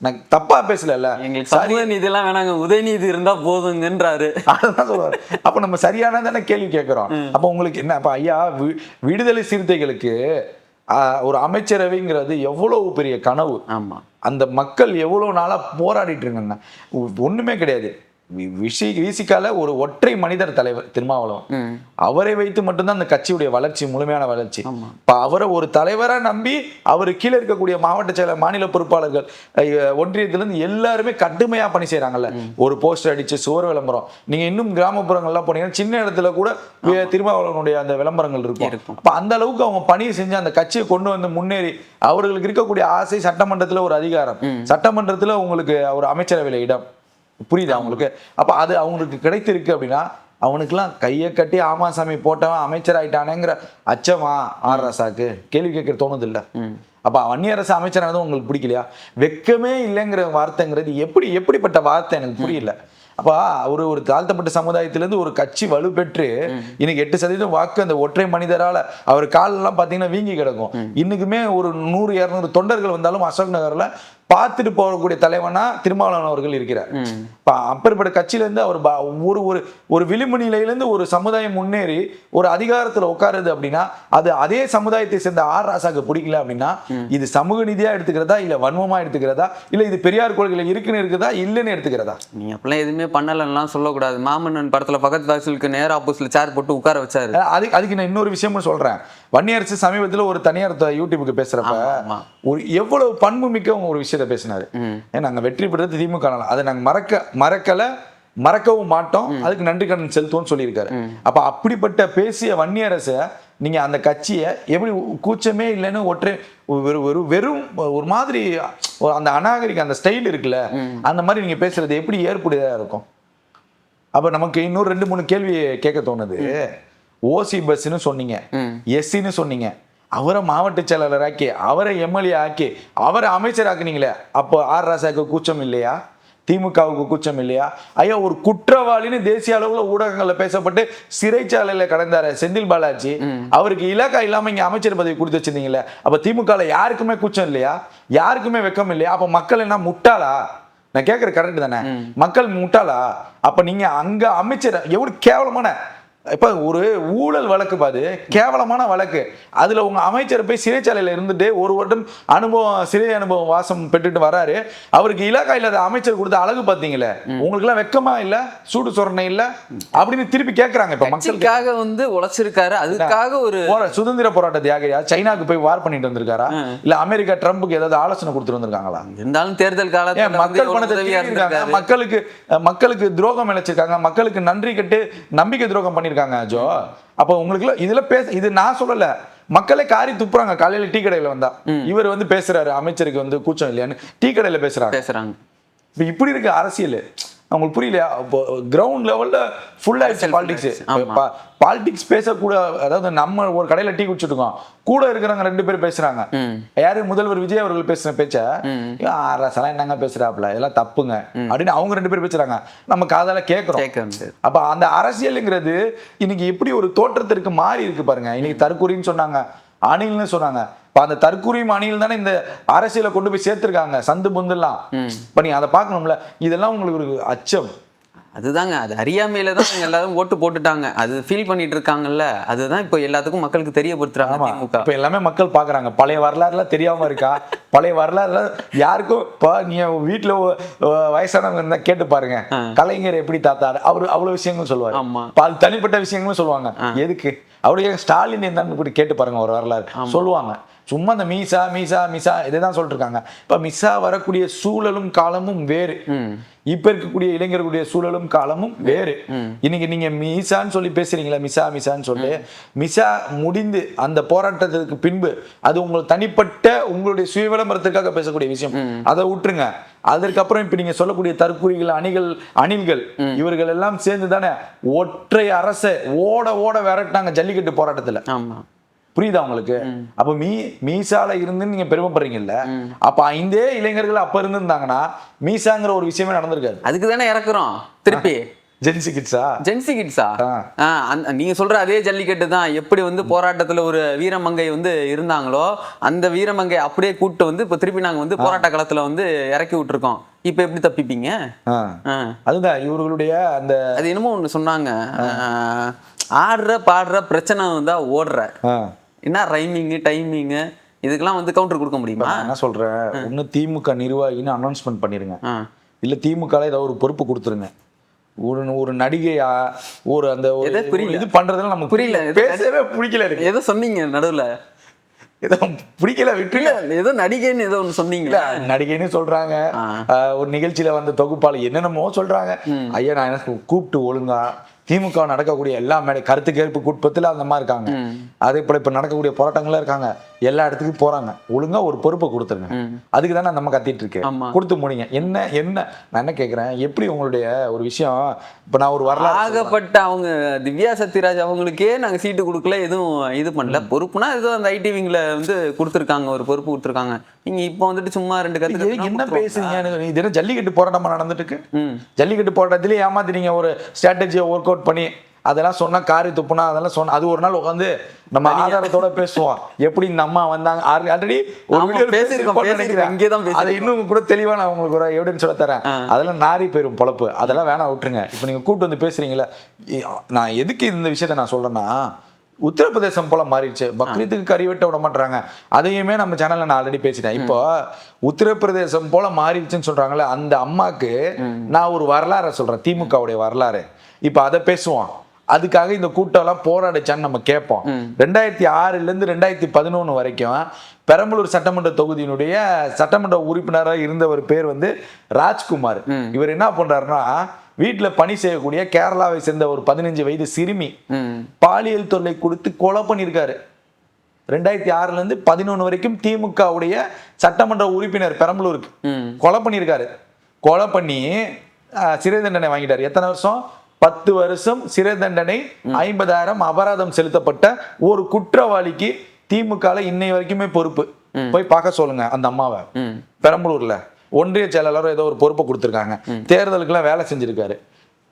நான் தப்பா பேசல, சமூக நீதி எல்லாம் வேணாங்க, உதயநீதி இருந்தா போதுங்கன்றாரு. அதான் சொல்லுவாரு. அப்ப நம்ம சரியானதான கேள்வி கேட்கிறோம். அப்ப உங்களுக்கு என்ன, அப்ப ஐயா விடுதலை சிறுத்தைகளுக்கு ஒரு அமைச்சரவைங்கிறது எவ்வளவு பெரிய கனவு. ஆமா, அந்த மக்கள் எவ்வளவு நாளா போராடிட்டு இருக்காங்க. ஒண்ணுமே கிடையாது. விசிகால ஒரு ஒற்றை மனிதர் தலைவர் திருமாவளவன், அவரை வைத்து மட்டும்தான் அந்த கட்சியுடைய வளர்ச்சி, முழுமையான வளர்ச்சி. இப்ப அவரை ஒரு தலைவரா நம்பி அவரு கீழே இருக்கக்கூடிய மாவட்ட செயலர், மாநில பொறுப்பாளர்கள், ஒன்றியத்திலிருந்து எல்லாருமே கடுமையா பணி செய்யறாங்கல்ல. ஒரு போஸ்டர் அடிச்சு சுவர் விளம்பரம், நீங்க இன்னும் கிராமப்புறங்கள்லாம் போனீங்கன்னா சின்ன இடத்துல கூட திருமாவளவனுடைய அந்த விளம்பரங்கள் இருக்கும். அப்ப அந்த அளவுக்கு அவங்க பணியை செஞ்சு அந்த கட்சியை கொண்டு வந்து முன்னேறி, அவர்களுக்கு இருக்கக்கூடிய ஆசை சட்டமன்றத்துல ஒரு அதிகாரம், சட்டமன்றத்துல உங்களுக்கு ஒரு அமைச்சரவையில இடம், புரியுது அவங்களுக்கு. அப்ப அது அவங்களுக்கு கிடைத்திருக்கு அப்படின்னா அவனுக்குலாம் கையை கட்டி ஆமாசாமி போட்டவன் அமைச்சர் ஆயிட்டானேங்கிற அச்சமா ஆர்எஸ்ஆக்கு கேள்வி கேட்க தோணுது இல்ல. அப்ப வன்னியரசு அமைச்சரானதும் உங்களுக்கு பிடிக்கலையா? வெக்கமே இல்லைங்கிற வார்த்தைங்கிறது எப்படிப்பட்ட வார்த்தை எனக்கு புரியல. அப்ப ஒரு தாழ்த்தப்பட்ட சமுதாயத்திலிருந்து ஒரு கட்சி வலுப்பெற்று இன்னைக்கு 8% வாக்கு அந்த ஒற்றை மனிதரால அவர் காலெல்லாம் பாத்தீங்கன்னா வீங்கி கிடக்கும். இன்னைக்குமே ஒரு 100-200 தொண்டர்கள் வந்தாலும் அசோக் நகர்ல பார்த்துட்டு போகக்கூடிய தலைவனா திருமாவளவன் அவர்கள் இருக்கிறார். அப்பேற்பட்ட கட்சியில இருந்து அவர் ஒரு விளிம்பு நிலையிலிருந்து ஒரு சமுதாயம் முன்னேறி ஒரு அதிகாரத்துல உட்காருது அப்படின்னா அது அதே சமுதாயத்தை சேர்ந்த ஆர்எஸ்ஆக்கு பிடிக்கல அப்படின்னா இது சமூக நீதியா எடுத்துக்கிறதா, இல்ல வன்மமா எடுத்துக்கிறதா, இல்ல இது பெரியார் கொள்கையில இருக்குன்னு இருக்குதா, இல்லைன்னு எடுத்துக்கிறதா? நீ அப்பெல்லாம் எதுவுமே பண்ணலாம் சொல்லக்கூடாது. மாமன்னன் படத்துல பக்கத்து வாசலுக்கு நேர ஆப்போசிட்ல சேர் போட்டு உட்கார வச்சாரு. அதுக்கு நான் இன்னொரு விஷயமும் சொல்றேன். வன்னியரசு சமீபத்துல ஒரு தனியார் யூடியூபுக்கு பேசுறப்ப ஒரு எவ்வளவு பண்பு மிக்க ஒரு விஷயத்த பேசினாரு. நாங்க வெற்றி பெற்றது திமுக, அதை நாங்க மறக்கவும் மாட்டோம், அதுக்கு நன்றி கடன் செலுத்துவோம்னு சொல்லியிருக்காரு. அப்ப அப்படிப்பட்ட பேசிய வன்னியரச நீங்க அந்த கட்சியை எப்படி கூச்சமே இல்லைன்னு ஒற்றை வெறும் ஒரு மாதிரி அந்த அநாகரிக அந்த ஸ்டைல் இருக்குல்ல, அந்த மாதிரி நீங்க பேசுறது எப்படி ஏற்புடையதா இருக்கும்? அப்ப நமக்கு இன்னொரு 2-3 கேள்வி கேட்க தோணுது. ஓசி பஸ்ன்னு சொன்னீங்க, எஸ்சின்னு சொன்னீங்க, அவரை மாவட்ட செயலாளர் ஆக்கி, அவரை எம்எல்ஏ ஆக்கி, அவரை அமைச்சர் ஆக்குனீங்களே, அப்போ ஆர்எஸ்ஆக்கு கூச்சம் இல்லையா? திமுகவுக்கு கூச்சம் இல்லையா? ஐயா, ஒரு குற்றவாளின்னு தேசிய அளவுல ஊடகங்கள்ல பேசப்பட்டு சிறைச்சாலையில கடந்தாரு செந்தில் பாலாஜி, அவருக்கு இலாக்கா இல்லாம இங்க அமைச்சர் பதவி கொடுத்து வச்சிருந்தீங்களே, அப்ப திமுக யாருக்குமே கூச்சம் இல்லையா? யாருக்குமே வெக்கம் இல்லையா? அப்ப மக்கள் என்ன முட்டாளா? நான் கேட்கற கரெக்ட் தானே? மக்கள் முட்டாளா? அப்ப நீங்க அங்க அமைச்சர் எவ்வளவு கேவலமான, இப்ப ஒரு ஊழல் வழக்கு பாது, கேவலமான வழக்கு, அதுல உங்க அமைச்சர் போய் சிறைச்சாலையில இருந்துட்டு 1 வருடம் சிறை அனுபவம் வாசம் பெற்றுட்டு வராரு, அவருக்கு இலாக்கா இல்லாத அமைச்சர் கொடுத்த அழகு பாத்தீங்களே, உங்களுக்கு எல்லாம் வெக்கமா இல்ல, சூடு சொரணை இல்ல அப்படின்னு திருப்பி கேட்கறாங்க. இப்ப மக்களுக்காக வந்து உழைச்சிருக்காரு, அதுக்காக ஒரு சுதந்திர போராட்ட தியாகியா சைனாக்கு போய் வார் பண்ணிட்டு வந்திருக்காரா, இல்ல அமெரிக்கா ட்ரம்புக்கு ஏதாவது ஆலோசனை கொடுத்துட்டு வந்திருக்காங்களா? இருந்தாலும் தேர்தல் காலத்துல மக்கள் பணத்தை மக்களுக்கு துரோகம் இழைச்சிருக்காங்க, மக்களுக்கு நன்றி கட்டு நம்பிக்கை துரோகம் பண்ணிருக்காங்க ஜோ. அப்ப உங்களுக்கு இதுல இது நான் சொல்லல, மக்களே காரி துப்புறாங்க. காலையில டீ கடையில வந்தா இவர் வந்து பேசுறாரு, அமைச்சருக்கு வந்து கூச்சம் இல்லையான்னு டீ கடையில பேசுறாங்க. இப்படி இருக்கு அரசியல். உங்களுக்கு புரியலையா? கிரவுண்ட் லெவல்ல ஃபுல் ஆயிடுச்சு பாலிடிக்ஸ். பாலிடிக்ஸ் பேசக்கூட, அதாவது நம்ம ஒரு கடையில டீ குடிச்சுட்டு இருக்கோம், கூட இருக்கிறவங்க 2 பேர் பேசுறாங்க. யாரு? முதல்வர் விஜய் அவர்கள் பேசுற பேச்ச அரசெல்லாம் என்னங்க பேசுறாப்ல, இதெல்லாம் தப்புங்க அப்படின்னு அவங்க 2 பேர் பேசுறாங்க, நம்ம காதால கேட்கிறோம். அப்ப அந்த அரசியலுங்கிறது இன்னைக்கு எப்படி ஒரு தோற்றத்திற்கு மாறி இருக்கு பாருங்க. இன்னைக்கு தற்கொலைன்னு சொன்னாங்க, அணில்னு சொன்னாங்க. அந்த தற்கொலையும் அணியில் தானே இந்த அரசியலை கொண்டு போய் சேர்த்திருக்காங்க, சந்து பொந்தெல்லாம். இப்ப நீங்க அதை பார்க்கணும்ல. இதெல்லாம் உங்களுக்கு ஒரு அச்சம். அதுதாங்க, அது அறியாமையில தான் இவங்க எல்லாரும் ஓட்டு போட்டுட்டாங்க. அது ஃபீல் பண்ணிட்டு இருக்காங்கல்ல, அதுதான் இப்போ எல்லாத்துக்கும் மக்களுக்கு தெரியப்படுத்துறாங்க திமுக. இப்ப எல்லாமே மக்கள் பாக்குறாங்க. பழைய வரலாறுலாம் தெரியாம இருக்கா? பழைய வரலாறுல யாருக்கும் இப்போ நீங்க வீட்டுல வயசானவங்க இருந்தா கேட்டு பாருங்க, கலைஞர் எப்படி தாத்தாரு, அவரு அவ்வளவு விஷயங்களும் சொல்லுவாரு. ஆமா, அது தனிப்பட்ட விஷயங்களும் சொல்லுவாங்க. எதுக்கு அவருடைய ஸ்டாலின் என்னன்னு கூட கேட்டு பாருங்க, ஒரு வரலாறு சொல்லுவாங்க. சும்மா இந்த மீசா மீசா மீசா இதைதான் சொல்லிட்டு இருக்காங்க. இப்ப மிஸ்ஸா வரக்கூடிய சூழலும் காலமும் வேறு, இப்ப இருக்கக்கூடிய இளைஞர்களுடைய சூழலும் காலமும் வேறு. இன்னைக்கு நீங்க மீசான்னு சொல்லி பேசுறீங்களா, மிசா மிசான்னு சொல்லி, மிசா முடிந்து அந்த போராட்டத்திற்கு பின்பு அது உங்களுக்கு தனிப்பட்ட உங்களுடைய சுய விளம்பரத்துக்காக பேசக்கூடிய விஷயம், அதை விட்டுருங்க. அதற்கப்புறம் இப்ப நீங்க சொல்லக்கூடிய தற்கூரிகள் அணில்கள் இவர்கள் எல்லாம் சேர்ந்து தானே ஒற்றை அரசை ஓட ஓட விரட்டினாங்க ஜல்லிக்கட்டு போராட்டத்துல. ஆமா, புரியுதா உங்களுக்கு? அப்ப மீசால இருந்து நீங்க பெருமைப்படுறீங்கல்ல, அப்ப ஐந்தே இளைஞர்கள் அப்ப இருந்திருந்தாங்கன்னா மீசாங்கிற ஒரு விஷயமே நடந்திருக்காது. அதுக்கு தானே இறக்குறோம் திருப்பி. ஜென்சி கிட்ஸா? நீங்க சொல்ற அதே ஜல்லிக்கட்டு தான். எப்படி வந்து போராட்டத்துல ஒரு வீரமங்கை வந்து இருந்தாங்களோ, அந்த வீரமங்கை அப்படியே கூட்டு வந்து இப்ப திருப்பி நாங்க வந்து போராட்ட களத்துல வந்து இறக்கி விட்டுருக்கோம். இப்ப எப்படி தப்பிப்பீங்க? அதுதான் இவர்களுடைய அந்த அது என்னமோ ஒண்ணு சொன்னாங்க, ஆடுற பாடுற பிரச்சனை வந்தா ஓடுற, என்ன ரைமிங் டைமிங் இதுக்கெல்லாம் வந்து கவுண்டர் கொடுக்க முடியுமா? என்ன சொல்றேன், ஒண்ணு திமுக நிர்வாகின்னு அனௌன்ஸ்மெண்ட் பண்ணிருங்க, இல்ல திமுக ஏதாவது ஒரு பொறுப்பு கொடுத்துருங்க. ஒரு நடிகையா ஒரு அந்த இது பண்றதுல நமக்கு புரியல, பேசவே பிடிக்கல இருக்கு. ஏதோ சொன்னீங்க நடுவுல, ஏதோ பிடிக்கல விட்டுல, ஏதோ நடிகைன்னு ஏதோ ஒண்ணு சொன்னீங்க. நடிகைன்னு சொல்றாங்க, ஒரு நிகழ்ச்சியில வந்து தொகுப்பாளர் என்னென்னமோ சொல்றாங்க. ஐயா நான் எனக்கு கூப்பிட்டு ஒழுங்கா திமுக நடக்கக்கூடிய எல்லா கருத்து கேட்பு கூட்டத்தில் அந்த மாதிரி இருக்காங்க. அதே போல இப்ப நடக்கக்கூடிய போராட்டங்கள்ல இருக்காங்க, எல்லா இடத்துக்கும் போறாங்க. ஒழுங்கா ஒரு பொறுப்பை கொடுத்துருங்க. அதுக்கு தானே நம்ம கத்திட்டு இருக்கேன், கொடுத்து முடிங்க. என்ன நான் என்ன கேட்கிறேன், எப்படி உங்களுடைய ஒரு விஷயம், இப்ப நான் ஒரு வரலாறு ஆகப்பட்ட அவங்க திவ்யா சத்யராஜ் அவங்களுக்கே நாங்க சீட்டு கொடுக்கல, எதுவும் இது பண்ணல. பொறுப்புனா ஏதோ அந்த ஐடி விங்ல வந்து கொடுத்துருக்காங்க, ஒரு பொறுப்பு கொடுத்துருக்காங்க. நீங்க இப்ப வந்துட்டு சும்மா ரெண்டு கத்து என்ன பேசுறீங்க? இது ஜல்லிக்கட்டு போராட்டமா நடந்துட்டு இருக்கு. ஜல்லிக்கட்டு போராட்டத்திலேயே ஏமாத்தினீங்க ஒரு ஸ்ட்ராட்டஜியை ஒர்க் அவுட் பண்ணி. அதெல்லாம் சொன்னா காரி துப்புனா அதெல்லாம் சொன்ன, அது ஒரு நாள் உட்காந்து நம்ம ஆதாரத்தோட பேசுவோம். எப்படி இந்த அம்மா வந்தாங்க, ஆல்ரெடி ஒரு வீடியோ பேசிருக்கோம், அதை இன்னும் கூட தெளிவா நான் உங்களுக்கு ஒரு எவிடன்ஸ் சொல்ல தரேன். அதெல்லாம் நாரி போயிரும் பொழப்பு, அதெல்லாம் வேணாம் விட்டுருங்க. இப்ப நீங்க கூப்பிட்டு வந்து பேசுறீங்களா, நான் எதுக்கு இந்த விஷயத்த நான் சொல்றேன்னா, உத்தரப்பிரதேசம் போல மாறிடுச்சு. பக்ரீத்துக்கு கறி வெட்ட விட மாட்டாங்க. அதையுமே நம்ம சேனல்ல நான் ஆல்ரெடி பேசிட்டேன். இப்போ உத்தரப்பிரதேசம் போல மாறிடுச்சுன்னு சொல்றாங்கல்ல, அந்த அம்மாக்கு நான் ஒரு வரலாறு சொல்றேன், திமுகவுடைய வரலாறு. இப்ப அதை பேசுவோம். அதுக்காக இந்த கூட்டம் எல்லாம் போராடிச்சான்னு நம்ம கேட்போம். 2006 இருந்து 2011 வரைக்கும் பெரம்பலூர் சட்டமன்ற தொகுதியினுடைய சட்டமன்ற உறுப்பினராக இருந்தவர் பேர் வந்து ராஜ்குமார். இவர் என்ன பண்றாருன்னா, வீட்டுல பணி செய்யக்கூடிய கேரளாவை சேர்ந்த ஒரு 15 வயது சிறுமி பாலியல் தொல்லை கொடுத்து கொலை பண்ணியிருக்காரு. 2006 இருந்து 11 வரைக்கும் திமுகவுடைய சட்டமன்ற உறுப்பினர் பெரம்பலூருக்கு கொலை பண்ணியிருக்காரு. கொலை பண்ணி சிறை தண்டனை வாங்கிட்டாரு. எத்தனை வருஷம்? 10 வருஷம் சிறை தண்டனை, 50,000 அபராதம் செலுத்தப்பட்ட ஒரு குற்றவாளிக்கு திமுக இன்னை வரைக்குமே பொறுப்பு. போய் பார்க்க சொல்லுங்க அந்த அம்மாவை. பெரம்பலூர்ல ஒன்றிய செயலாளர் ஏதோ ஒரு பொறுப்பை கொடுத்துருக்காங்க, தேர்தலுக்கு எல்லாம் வேலை செஞ்சிருக்காரு.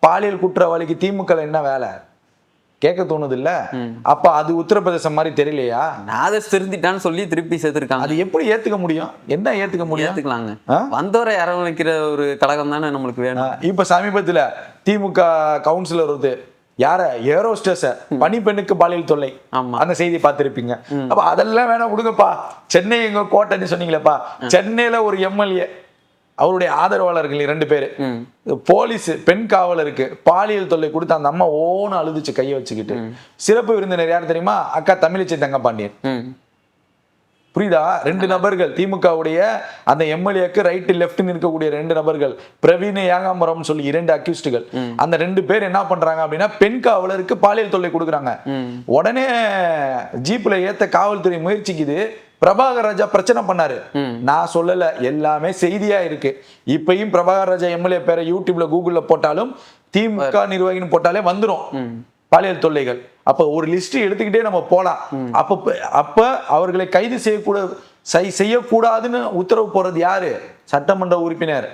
பாலியல் குற்றவாளிக்கு திமுக என்ன வேலை கேட்க தோணுது இல்ல? அப்ப அது உத்தரப்பிரதேசம் மாதிரி தெரியலையா? நாதஸ் திருந்திட்டான்னு சொல்லி திருப்பி சேர்த்திருக்காங்க. அது எப்படி ஏத்துக்க முடியும்? என்ன ஏத்துக்க முடியும்? ஏத்துக்கலாங்க, வந்தவரை அரவணைக்கிற ஒரு கழகம் தானே நம்மளுக்கு வேணும். இப்ப சமீபத்துல திமுக கவுன்சிலர் வந்து யார ஏரோஸ்டர்ஸ பணிப்பெண்ணுக்கு பாலியல் தொல்லை, அந்த செய்தி பார்த்திருப்பீங்க. அப்ப அதெல்லாம் வேணா கொடுங்கப்பா. சென்னை எங்க கோட்டைன்னு சொன்னீங்களேப்பா, சென்னையில ஒரு எம்எல்ஏ அவருடைய ஆதரவாளர்கள் 2 பேரு போலீஸ் பெண் காவலருக்கு பாலியல் தொல்லை கொடுத்து அந்த அம்மா ஓன்னு அழுதுச்சு கையை வச்சுக்கிட்டு. சிறப்பு விருந்தினர் யார் தெரியுமா? அக்கா தமிழிசை தங்கபாண்டியன். புரியுதா? 2 நபர்கள் திமுகவுடைய அந்த எம்எல்ஏக்கு ரைட் லெஃப்ட் இருக்கக்கூடிய 2 நபர்கள், பிரவீன் ஏகாம்பரம் சொல்லி 2 அக்யூஸ்டுகள். அந்த 2 பேர் என்ன பண்றாங்க அப்படின்னா, பெண் காவலருக்கு பாலியல் தொல்லை கொடுக்குறாங்க. உடனே ஜீப்ல ஏத்த காவல்துறை முயற்சிக்குது. பிரபாகர் ராஜா பிரச்சனை பண்ணாரு, நான் சொல்லல, எல்லாமே செய்தியா இருக்கு. இப்பயும் பிரபாகர் ராஜா எம்எல்ஏ பேரை யூடியூப்ல கூகுள்ல போட்டாலும் திமுக நிர்வாகின்னு போட்டாலே வந்துடும் பாலியல் தொல்லைகள். அப்ப ஒரு லிஸ்ட் எடுத்துக்கிட்டே நம்ம போலாம். அப்ப அவர்களை கைது செய்யக்கூடாதுன்னு உத்தரவு போறது யாரு? சட்டமன்ற உறுப்பினர்.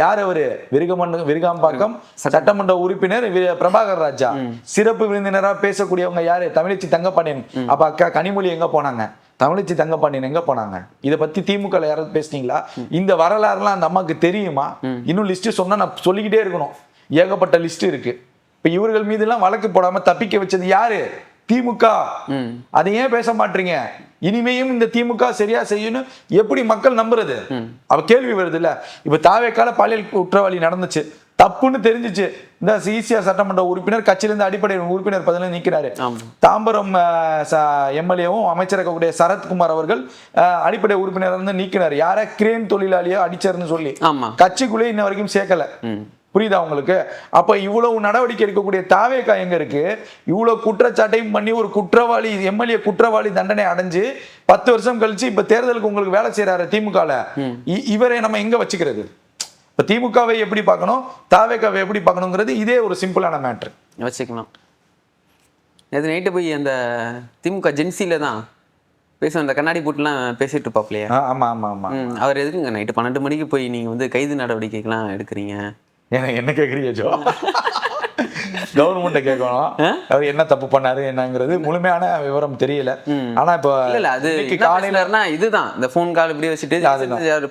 யார் அவரு? விருகாம்பாக்கம் சட்டமன்ற உறுப்பினர் பிரபாகர் ராஜா. சிறப்பு விருந்தினரா பேசக்கூடியவங்க யாரு? தமிழிசை தங்கபாண்டியன். அப்ப அக்கா கனிமொழி எங்க போனாங்க? தமிழிசை தங்கபாண்டியன் எங்க போனாங்க? இதை பத்தி திமுக யாராவது பேசுனீங்களா? இந்த வரலாறுலாம் அந்த அம்மாக்கு தெரியுமா? இன்னும் லிஸ்ட் சொன்னா நான் சொல்லிக்கிட்டே இருக்கணும். ஏகப்பட்ட லிஸ்ட் இருக்கு. இப்ப இவர்கள் மீது எல்லாம் வழக்கு போடாம தப்பிக்க வச்சது யாரு? திமுக. அதை ஏன் பேச மாட்டீங்க? இனிமேயும் இந்த திமுக சரியா செய்யணும் எப்படி மக்கள் நம்புறது? அவ கேள்வி வருது இல்ல. இப்ப தாவேக்கால பாலியல் குற்றவாளி நடந்துச்சு, தப்புன்னு தெரிஞ்சிச்சு, இந்த ஈசிஆர் சட்டமன்ற உறுப்பினர் கட்சியிலிருந்து அடிப்படை உறுப்பினர் பதவியில் நிற்கிறாரு. தாம்பரம் எம்எல்ஏவும் அமைச்சராகக்கூடிய சரத்குமார் அவர்கள் அடிப்படை உறுப்பினர் இருந்து நீக்கினார். யார? கிரேன் தொழிலாளியோ அடிச்சாருன்னு சொல்லி கட்சிக்குள்ளே இன்ன வரைக்கும் சேர்க்கல. புரியுதா உங்களுக்கு? அப்ப இவ்வளவு நடவடிக்கை எடுக்கக்கூடிய தாவேகா எங்க இருக்கு? இவ்வளவு குற்றச்சாட்டையும் பண்ணி ஒரு குற்றவாளி எம்எல்ஏ குற்றவாளி தண்டனை அடைஞ்சு 10 வருஷம் கழிச்சு இப்ப தேர்தலுக்கு உங்களுக்கு வேலை செய்யறாரு திமுகல. இவரை நம்ம எங்க வச்சுக்கிறது? இப்ப திமுகவை எப்படி பார்க்கணும், தாவேகாவை எப்படி பார்க்கணுங்கிறது இதே ஒரு சிம்பிளான மேட்ரு வச்சுக்கலாம். நேற்று நைட்டு போய் அந்த திமுக ஜென்சில தான் பேச அந்த கண்ணாடி போட்டுலாம் பேசிட்டு இருப்பாப்லையா? ஆமா ஆமா ஆமா. அவர் எதுக்குங்க நைட்டு 12 மணிக்கு போய் நீங்க வந்து கைது நடவடிக்கைக்கெல்லாம் எடுக்கிறீங்க? என்ன கேக்குறீங்க ஜோ? கவர்மெண்ட்டை கேட்கணும் அவர் என்ன தப்பு பண்ணாரு என்னங்கிறது முழுமையான விவரம் தெரியல. ஆனா இப்ப அது காலையிலனா இதுதான் இந்த போன் கால் இப்படி வச்சுட்டு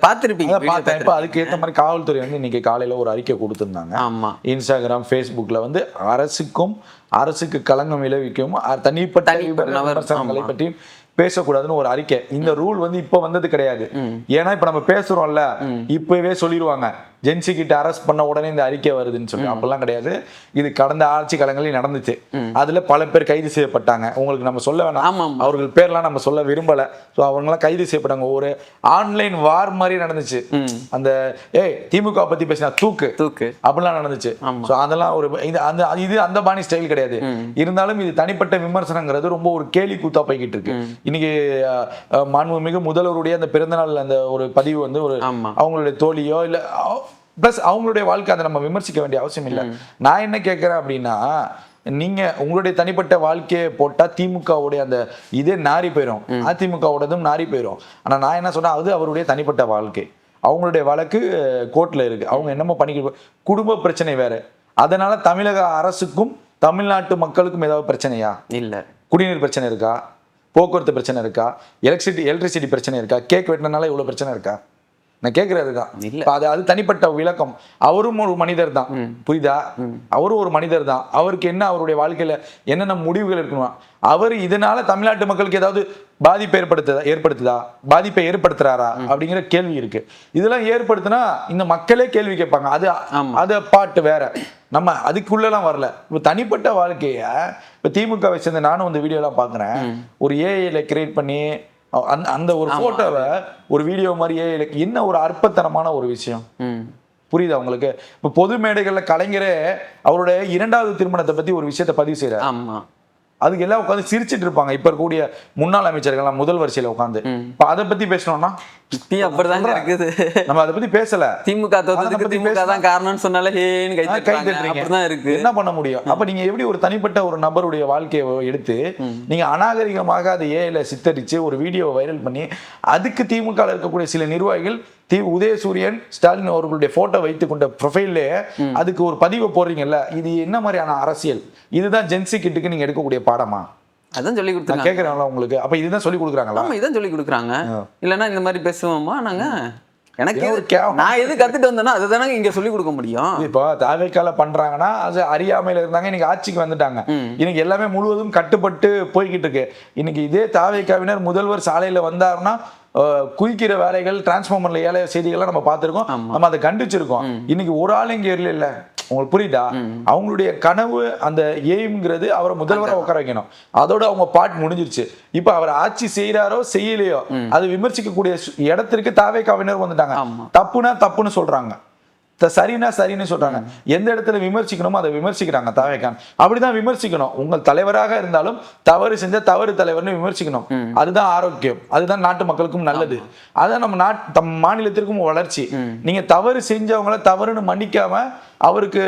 பார்த்திருப்பீங்க. பார்த்தேன். இப்ப அதுக்கு ஏற்ற மாதிரி காவல்துறை வந்து இன்னைக்கு காலையில ஒரு அறிக்கை கொடுத்திருந்தாங்க. ஆமா, இன்ஸ்டாகிராம் ஃபேஸ்புக்ல வந்து அரசுக்கு களங்கம் விளைவிக்கும் தனிப்பட்ட விமர்சனங்களை பற்றி பேசக்கூடாதுன்னு ஒரு அறிக்கை. இந்த ரூல் வந்து இப்ப வந்தது கிடையாது. ஏன்னா இப்ப நம்ம பேசுறோம்ல, இப்பவே சொல்லிடுவாங்க ஜென்சி கிட்ட அரெஸ்ட் பண்ண உடனே இந்த அறிக்கை வருதுன்னு சொல்லி. அப்படிலாம் கிடையாது. இது கடந்த ஆட்சி காலங்களில் நடந்துச்சு. அதுல பல பேர் கைது செய்யப்பட்டாங்க. உங்களுக்கு நம்ம சொல்ல வேணாம், அவர்கள் பேர்லாம் நம்ம சொல்ல விரும்பல. ஸோ அவங்களாம் கைது செய்யப்பட்டாங்க. ஒரு ஆன்லைன் வார் மாதிரி நடந்துச்சு. அந்த திமுக பத்தி பேசினா தூக்கு அப்படிலாம் நடந்துச்சு. ஸோ அதெல்லாம் ஒரு இது அந்த பாணி ஸ்டைல் கிடையாது. இருந்தாலும் இது தனிப்பட்ட விமர்சனங்கிறது ரொம்ப ஒரு கேலி கூத்தா போய்கிட்டு இருக்கு. இன்னைக்கு மாண்புமிகு முதல்வருடைய அந்த பிறந்தநாள் அந்த ஒரு பதிவு வந்து ஒரு அவங்களுடைய தோழியோ இல்ல பிளஸ் அவங்களுடைய வாழ்க்கை, அதை நம்ம விமர்சிக்க வேண்டிய அவசியம் இல்லை. நான் என்ன கேட்கிறேன் அப்படின்னா, நீங்க உங்களுடைய தனிப்பட்ட வாழ்க்கையை போட்டா திமுகவுடைய அந்த இதே நாரி போயிடும், அதிமுகவோடதும் நாரி போயிடும். ஆனா நான் என்ன சொன்னா, அது அவருடைய தனிப்பட்ட வாழ்க்கை, அவங்களுடைய வழக்கு கோர்ட்ல இருக்கு, அவங்க என்னமோ பண்ணிக்க, குடும்ப பிரச்சனை வேற. அதனால தமிழக அரசுக்கும் தமிழ்நாட்டு மக்களுக்கும் ஏதாவது பிரச்சனையா? இல்ல. குடிநீர் பிரச்சனை இருக்கா? போக்குவரத்து பிரச்சனை இருக்கா? எலக்ட்ரிசிட்டி பிரச்சனை இருக்கா? கேக் வெட்டினால இவ்வளவு பிரச்சனை இருக்கா? நான் கேட்கறதுதான். அது தனிப்பட்ட விளக்கம். அவரும் ஒரு மனிதர் தான், புரியுதா? அவரும் ஒரு மனிதர் தான். அவருக்கு என்ன அவருடைய வாழ்க்கையில என்னென்ன முடிவுகள் இருக்கணும்? அவர் இதனால தமிழ்நாட்டு மக்களுக்கு ஏதாவது பாதிப்பை ஏற்படுத்துதா, பாதிப்பை ஏற்படுத்துறாரா அப்படிங்கிற கேள்வி இருக்கு. இதெல்லாம் ஏற்படுத்தினா இந்த மக்களே கேள்வி கேட்பாங்க. அது பாட்டு வேற, நம்ம அதுக்குள்ளலாம் வரல. இப்போ தனிப்பட்ட வாழ்க்கைய இப்போ திமுகவை சேர்ந்த நானும் இந்த வீடியோலாம் பார்க்குறேன். ஒரு ஏஐல கிரியேட் பண்ணி அந்த ஒரு போட்டோவை ஒரு வீடியோ மாதிரியே என்ன ஒரு அற்பத்தனமான ஒரு விஷயம். புரியுதா உங்களுக்கு? இப்ப பொது மேடைகள்ல கலைஞரே அவருடைய 2வது திருமணத்தை பத்தி ஒரு விஷயத்த பதிவு செய்யறாரு. அதுக்கு எல்லாம் உட்காந்து சிரிச்சிட்டு இருப்பாங்க. இப்ப இருக்கக்கூடிய முன்னாள் அமைச்சர்கள் முதல் வரிசையில உட்காந்து. இப்ப அதை பத்தி பேசணும்னா அப்படிதான் இருக்குது. நம்ம அதை பத்தி பேசல. திமுக தான் காரணம்னு சொன்னாலே இருக்கு. என்ன பண்ண முடியும்? அப்ப நீங்க எப்படி ஒரு தனிப்பட்ட ஒரு நபருடைய வாழ்க்கையை எடுத்து நீங்க அநாகரிகமாக அதை ஏஐல சித்தரிச்சு ஒரு வீடியோ வைரல் பண்ணி அதுக்கு திமுக இருக்கக்கூடிய சில நிர்வாகிகள் உதயசூரியன் ஸ்டாலின் அவர்களுடைய போட்டோ வைத்துக் கொண்ட ப்ரொஃபைல்ல அதுக்கு ஒரு பதிவை போடுறீங்கல்ல, இது என்ன மாதிரியான அரசியல்? இதுதான் ஜென்சி கிட்டுக்கு நீங்க எடுக்கக்கூடிய பாடமா? அதான் சொல்லி கொடுத்தாங்க. கேட்கறாங்களா உங்களுக்கு? அப்ப இதுதான் சொல்லி கொடுக்குறாங்களா? ஆமா, இதான் சொல்லி கொடுக்குறாங்க. இல்லைன்னா இந்த மாதிரி பேசுவோமா நாங்க? எனக்கு நான் எது கத்துட்டு வந்தேன்னா அதுதானே இங்க சொல்லி கொடுக்க முடியும். இப்போ தாவேக்கால பண்றாங்கன்னா அது அறியாமையில இருந்தாங்க, இன்னைக்கு ஆட்சிக்கு வந்துட்டாங்க. இன்னைக்கு எல்லாமே முழுவதும் கட்டுப்பட்டு போய்கிட்டு இருக்கு. இன்னைக்கு இதே தாவேக்காவினர் முதல்வர் சாலையில வந்தாருன்னா குதிக்கிற வேலைகள், டிரான்ஸ்ஃபார்மர்ல ஏழை செய்திகள்லாம் நம்ம பார்த்திருக்கோம், நம்ம அதை கண்டிச்சிருக்கோம். இன்னைக்கு ஒரு ஆள் இங்க இல்ல. உங்களுக்கு புரியுதா? அவங்களுடைய கனவு அந்த எய்ம்ங்கிறது அவரை முதல்வராக உட்கார வைக்கணும். அதோட அவங்க பாட் முடிஞ்சிருச்சு. இப்ப அவர் ஆட்சி செய்யறாரோ செய்யலையோ அது விமர்சிக்கக்கூடிய இடத்திற்கு தாவேக்காவினர் வந்துட்டாங்க. தப்புனா தப்புன்னு சொல்றாங்க, சரினா சரின்னு சொல்றாங்க. எந்த இடத்துல விமர்சிக்கணுமோ அதை விமர்சிக்கிறாங்க தாவேக்கான். அப்படிதான் விமர்சிக்கணும். உங்கள் தலைவராக இருந்தாலும் தவறு செஞ்ச தவறு தலைவர்னு விமர்சிக்கணும். அதுதான் ஆரோக்கியம், அதுதான் நாட்டு மக்களுக்கும் நல்லது, அதான் நம்ம மாநிலத்திற்கும் வளர்ச்சி. நீங்க தவறு செஞ்சவங்கள தவறுன்னு மன்னிக்காம அவருக்கு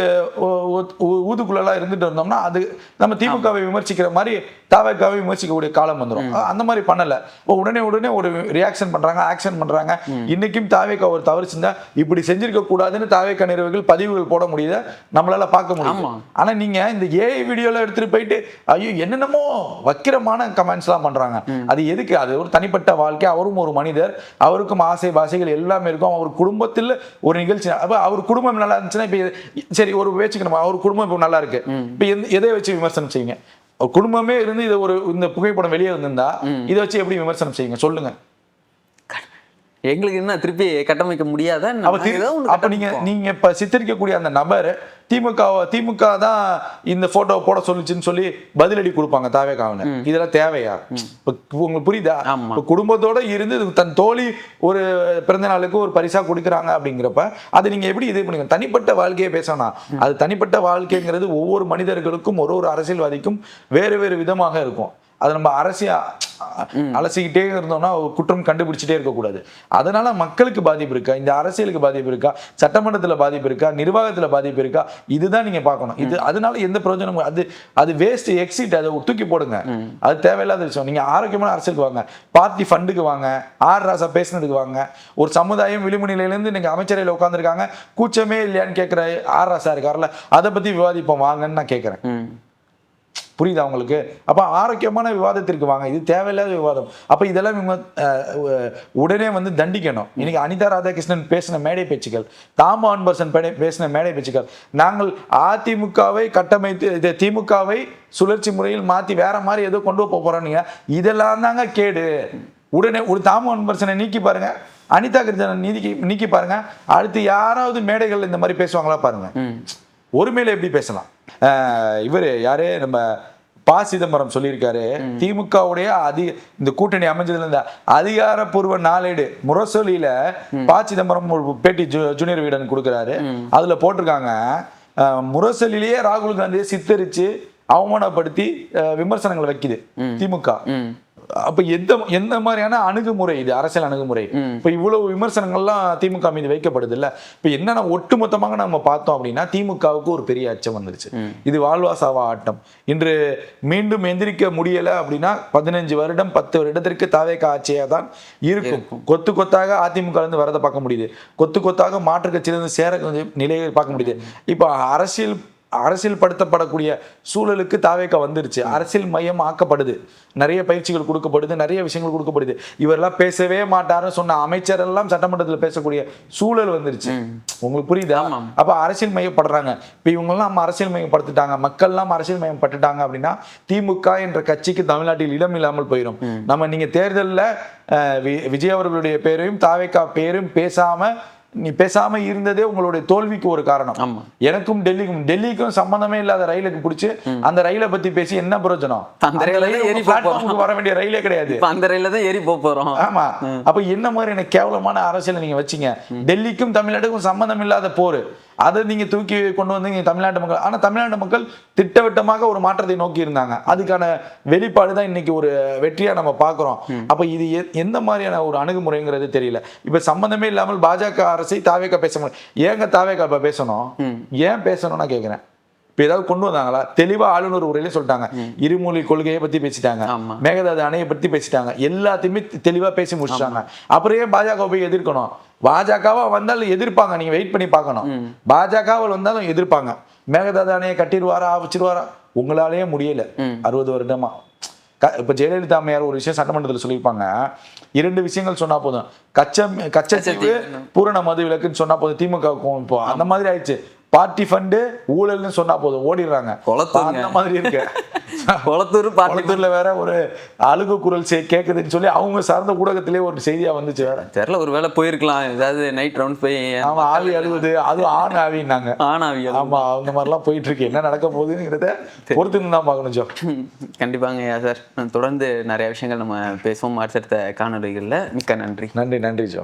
ஊதுக்குள்ளலாம் இருந்துட்டு இருந்தோம்னா அது நம்ம திமுகவை விமர்சிக்கிற மாதிரி தாவேக்காவை விமர்சிக்கக்கூடிய காலம் வந்துடும். அந்த மாதிரி பண்ணல. உடனே ஒரு ரியாக்ஷன் பண்றாங்க, ஆக்ஷன் பண்றாங்க. இன்னைக்கும் தாவேக்கா ஒரு தவறு செஞ்சா இப்படி செஞ்சிருக்க கூடாதுன்னு தாவேக்கா நிறுவனங்கள் பதிவுகள் போட முடியுது, நம்மளால பார்க்க முடியும். ஆனா நீங்க இந்த ஏஐ வீடியோல எடுத்துட்டு போயிட்டு ஐயோ என்னென்னமோ வக்கிரமான கமெண்ட்ஸ் எல்லாம் பண்றாங்க. அது எதுக்கு? அது ஒரு தனிப்பட்ட வாழ்க்கை, அவரும் ஒரு மனிதர், அவருக்கும் ஆசை பாசைகள் எல்லாமே இருக்கும். அவர் குடும்பத்தில் ஒரு நிகழ்ச்சி, அப்ப அவர் குடும்பம் நல்லா இருந்துச்சுன்னா இப்ப சரி ஒரு வச்சுக்கணும், அவர் குடும்பம் இப்போ நல்லா இருக்கு, இப்ப எதை வச்சு விமர்சனம் செய்யுங்க? குடும்பமே இருந்து இது ஒரு இந்த புகைப்படம் வெளியே வந்திருந்தா இதை வச்சு எப்படி விமர்சனம் செய்யுங்க சொல்லுங்க? எங்களுக்கு என்ன திருப்பி கட்டமைக்க முடியாத? அப்ப நீங்க இப்ப சித்தரிக்கக்கூடிய அந்த நபர் திமுக தான் இந்த போட்டோ போட சொல்லிச்சுன்னு சொல்லி பதிலடி கொடுப்பாங்க தாவேக்காவின. இதெல்லாம் தேவையா? உங்களுக்கு புரியுதா? குடும்பத்தோட இருந்து தன் தோழி ஒரு பிறந்த நாளுக்கு ஒரு பரிசா கொடுக்குறாங்க அப்படிங்கிறப்ப அது நீங்க எப்படி இது பண்ணுங்க? தனிப்பட்ட வாழ்க்கையை பேசணும். அது தனிப்பட்ட வாழ்க்கைங்கிறது ஒவ்வொரு மனிதர்களுக்கும் ஒரு அரசியல்வாதிக்கும் வேறு வேறு விதமாக இருக்கும். அதை நம்ம அலசிக்கிட்டே இருந்தோம்னா குற்றம் கண்டுபிடிச்சிட்டே இருக்கக்கூடாது. அதனால மக்களுக்கு பாதிப்பு இருக்கா, இந்த அரசியலுக்கு பாதிப்பு இருக்கா, சட்டமன்றத்துல பாதிப்பு இருக்கா, நிர்வாகத்துல பாதிப்பு இருக்கா, இதுதான் நீங்க பார்க்கணும். இது அதனால எந்த பிரயோஜனமும் அது வேஸ்ட், எக்ஸிட், அதை தூக்கி போடுங்க. அது தேவையில்லாத விஷயம். நீங்க ஆரோக்கியமான அரசியலுக்கு வாங்க, பார்ட்டி ஃபண்டுக்கு வாங்க, ஆர் ராசா பேசினதுக்கு வாங்க. ஒரு சமுதாயம் விளிம்பு நிலையிலேருந்து நீங்க அமைச்சரையில் உட்காந்துருக்காங்க, கூச்சமே இல்லையான்னு கேட்கிற ஆர் ராசா இருக்காருல்ல, அதை பத்தி விவாதிப்போம் வாங்கன்னு நான் கேட்கிறேன். புரியுதா உங்களுக்கு? அப்ப ஆரோக்கியமான விவாதத்திற்கு வாங்க. இது தேவையில்லாத விவாதம். அப்ப இதெல்லாம் இவங்க உடனே தண்டிக்கணும். இன்னைக்கு அனிதா ராதாகிருஷ்ணன் பேசின மேடை பேச்சுக்கள், தாமோ அன்பரசன் பேசின மேடை பேச்சுக்கள், நாங்கள் அதிமுகவை கட்டமைத்து திமுகவை சுழற்சி முறையில் மாத்தி வேற மாதிரி ஏதோ கொண்டு போறோம், இதெல்லாம் தாங்க கேடு. உடனே ஒரு தாமோ அன்பரசனை நீக்கி பாருங்க, அனிதா கிருஷ்ணன் நீக்கி பாருங்க, அடுத்து யாராவது மேடைகள் இந்த மாதிரி பேசுவாங்களா பாருங்க. ஒருமையில எப்படி பேசலாம்? இவரு யாரு, நம்ம ப. சிதம்பரம் சொல்லியிருக்காரு, திமுகவுடைய இந்த கூட்டணி அமைஞ்சதுல இருந்த அதிகாரப்பூர்வ நாளேடு முரசொலியில ப. சிதம்பரம் ஒரு பேட்டி ஜூனியர் வீடன் கொடுக்கிறாரு. அதுல போட்டிருக்காங்க, முரசொலியிலேயே ராகுல் காந்தியை சித்தரிச்சு அவமானப்படுத்தி விமர்சனங்கள் வைக்குது திமுக. அப்ப எந்த மாதிரியான அணுகுமுறை இது? அரசியல் அணுகுமுறை. இப்ப இவ்வளவு விமர்சனங்கள்லாம் திமுக மீது வைக்கப்படுது இல்ல. இப்ப என்னன்னா ஒட்டுமொத்தமாக நம்ம பார்த்தோம் அப்படின்னா திமுகவுக்கு ஒரு பெரிய அச்சம் வந்துருச்சு. இது வாழ்வா சாவா ஆட்டம். இன்று மீண்டும் எந்திரிக்க முடியல அப்படின்னா 15 வருடம் 10 வருடத்திற்கு தாவேக்கா ஆட்சியா தான் இருக்கும். கொத்து கொத்தாக அதிமுக இருந்து வரதை பார்க்க முடியுது, கொத்து கொத்தாக மாற்று கட்சியிலிருந்து சேர நிலையை பார்க்க முடியுது. இப்ப அரசியல் படுத்தப்படக்கூடிய சூழலுக்கு தாவேக்கா வந்துருச்சு. அரசியல் மையம் ஆக்கப்படுது, நிறைய பயிற்சிகள் கொடுக்கப்படுது, நிறைய விஷயங்கள் கொடுக்கப்படுது. இவரெல்லாம் பேசவே மாட்டாருன்னு சொன்ன அமைச்சர் எல்லாம் சட்டமன்றத்தில் பேசக்கூடிய சூழல் வந்துருச்சு. உங்களுக்கு புரியுதா? அப்ப அரசியல் மையப்படுறாங்க. இப்ப இவங்க எல்லாம் நம்ம அரசியல் மையப்படுத்திட்டாங்க, மக்கள் எல்லாம் அரசியல் மையம் பட்டுட்டாங்க அப்படின்னா திமுக என்ற கட்சிக்கு தமிழ்நாட்டில் இடம் இல்லாமல் போயிடும். நீங்க தேர்தலில் விஜய் அவர்களுடைய பேரையும் தாவேக்கா பேரும் பேசாம இருந்ததே உங்களுடைய தோல்விக்கு ஒரு காரணம். எனக்கும் டெல்லிக்கும் சம்பந்தமே இல்லாத ரயிலுக்கு பிடிச்சு அந்த ரயிலை பத்தி பேசி என்ன பிரயோஜனம்? வர வேண்டிய ரயிலே கிடையாது, அந்த ரயில தான் ஏறி போறோம். ஆமா. அப்ப என்ன மாதிரியான கேவலமான அரசியலை நீங்க வச்சீங்க? டெல்லிக்கும் தமிழ்நாட்டுக்கும் சம்பந்தம் இல்லாத போர், அதை நீங்க தூக்கி கொண்டு வந்து தமிழ்நாட்டு மக்கள். ஆனா தமிழ்நாட்டு மக்கள் திட்டவட்டமாக ஒரு மாற்றத்தை நோக்கி இருந்தாங்க. அதுக்கான வெளிப்பாடு தான் இன்னைக்கு ஒரு வெற்றியா நம்ம பாக்குறோம். அப்ப இது எந்த மாதிரியான ஒரு அணுகுமுறைங்கிறது தெரியல. இப்ப சம்பந்தமே இல்லாமல் பாஜக அரசை தாவேக்கா பேச முடியும். ஏங்க தாவேக்கா இப்ப பேசணும்? ஏன் பேசணும்னா கேக்குறேன். இப்ப ஏதாவது கொண்டு வந்தாங்களா? தெளிவா ஆளுநர் உரையிலே சொல்லிட்டாங்க, இருமொழி கொள்கையை பத்தி பேசிட்டாங்க, மேகதாது அணையை பத்தி பேசிட்டாங்க, எல்லாத்தையுமே தெளிவா பேசி முடிச்சிட்டாங்க. அப்புறம் ஏன் பாஜக போய் எதிர்க்கணும்? பாஜகவா வந்தாலும் எதிர்ப்பாங்க, நீங்க வெயிட் பண்ணி பார்க்கணும். பாஜகவில் வந்தாலும் எதிர்ப்பாங்க. மேகதாது அணையை கட்டிடுவாரா வச்சிருவாரா? உங்களாலேயே முடியல 60 வருடமா. இப்ப ஜெயலலிதா அம்மையார் ஒரு விஷயம் சட்டமன்றத்தில் சொல்லியிருப்பாங்க, 2 விஷயங்கள் சொன்னா போதும், கச்சத்தீவு பூரண மது விலக்குன்னு சொன்னா போதும் திமுகவுக்கும். இப்போ அந்த மாதிரி ஆயிடுச்சு. பார்ட்டி ஃபண்டு ஊழல்னு சொன்னா போதும் ஓடிடுறாங்க. அந்த மாதிரி இருக்கு. கொளத்தூர்ல வேற ஒரு அழுகு குரல் கேக்குதுன்னு சொல்லி அவங்க சார்ந்த ஊடகத்திலே ஒரு செய்தியா வந்துச்சு. வேற தெரியல, ஒரு வேளை போயிருக்கலாம், ஏதாவது நைட் ரவுண்ட் போய் ஆமா ஆவி அழுகுது, அது ஆண் ஆவின்னாங்க. ஆணாவி. ஆமா, அந்த மாதிரிலாம் போயிட்டு இருக்கு. என்ன நடக்க போகுதுங்கிறத பொறுத்து தான் பார்க்கணும் ஜோ. கண்டிப்பாங்க சார், தொடர்ந்து நிறைய விஷயங்கள் நம்ம பேசுவோம் அடுத்தடுத்த காணொலிகள்ல. மிக்க நன்றி. நன்றி ஜோ.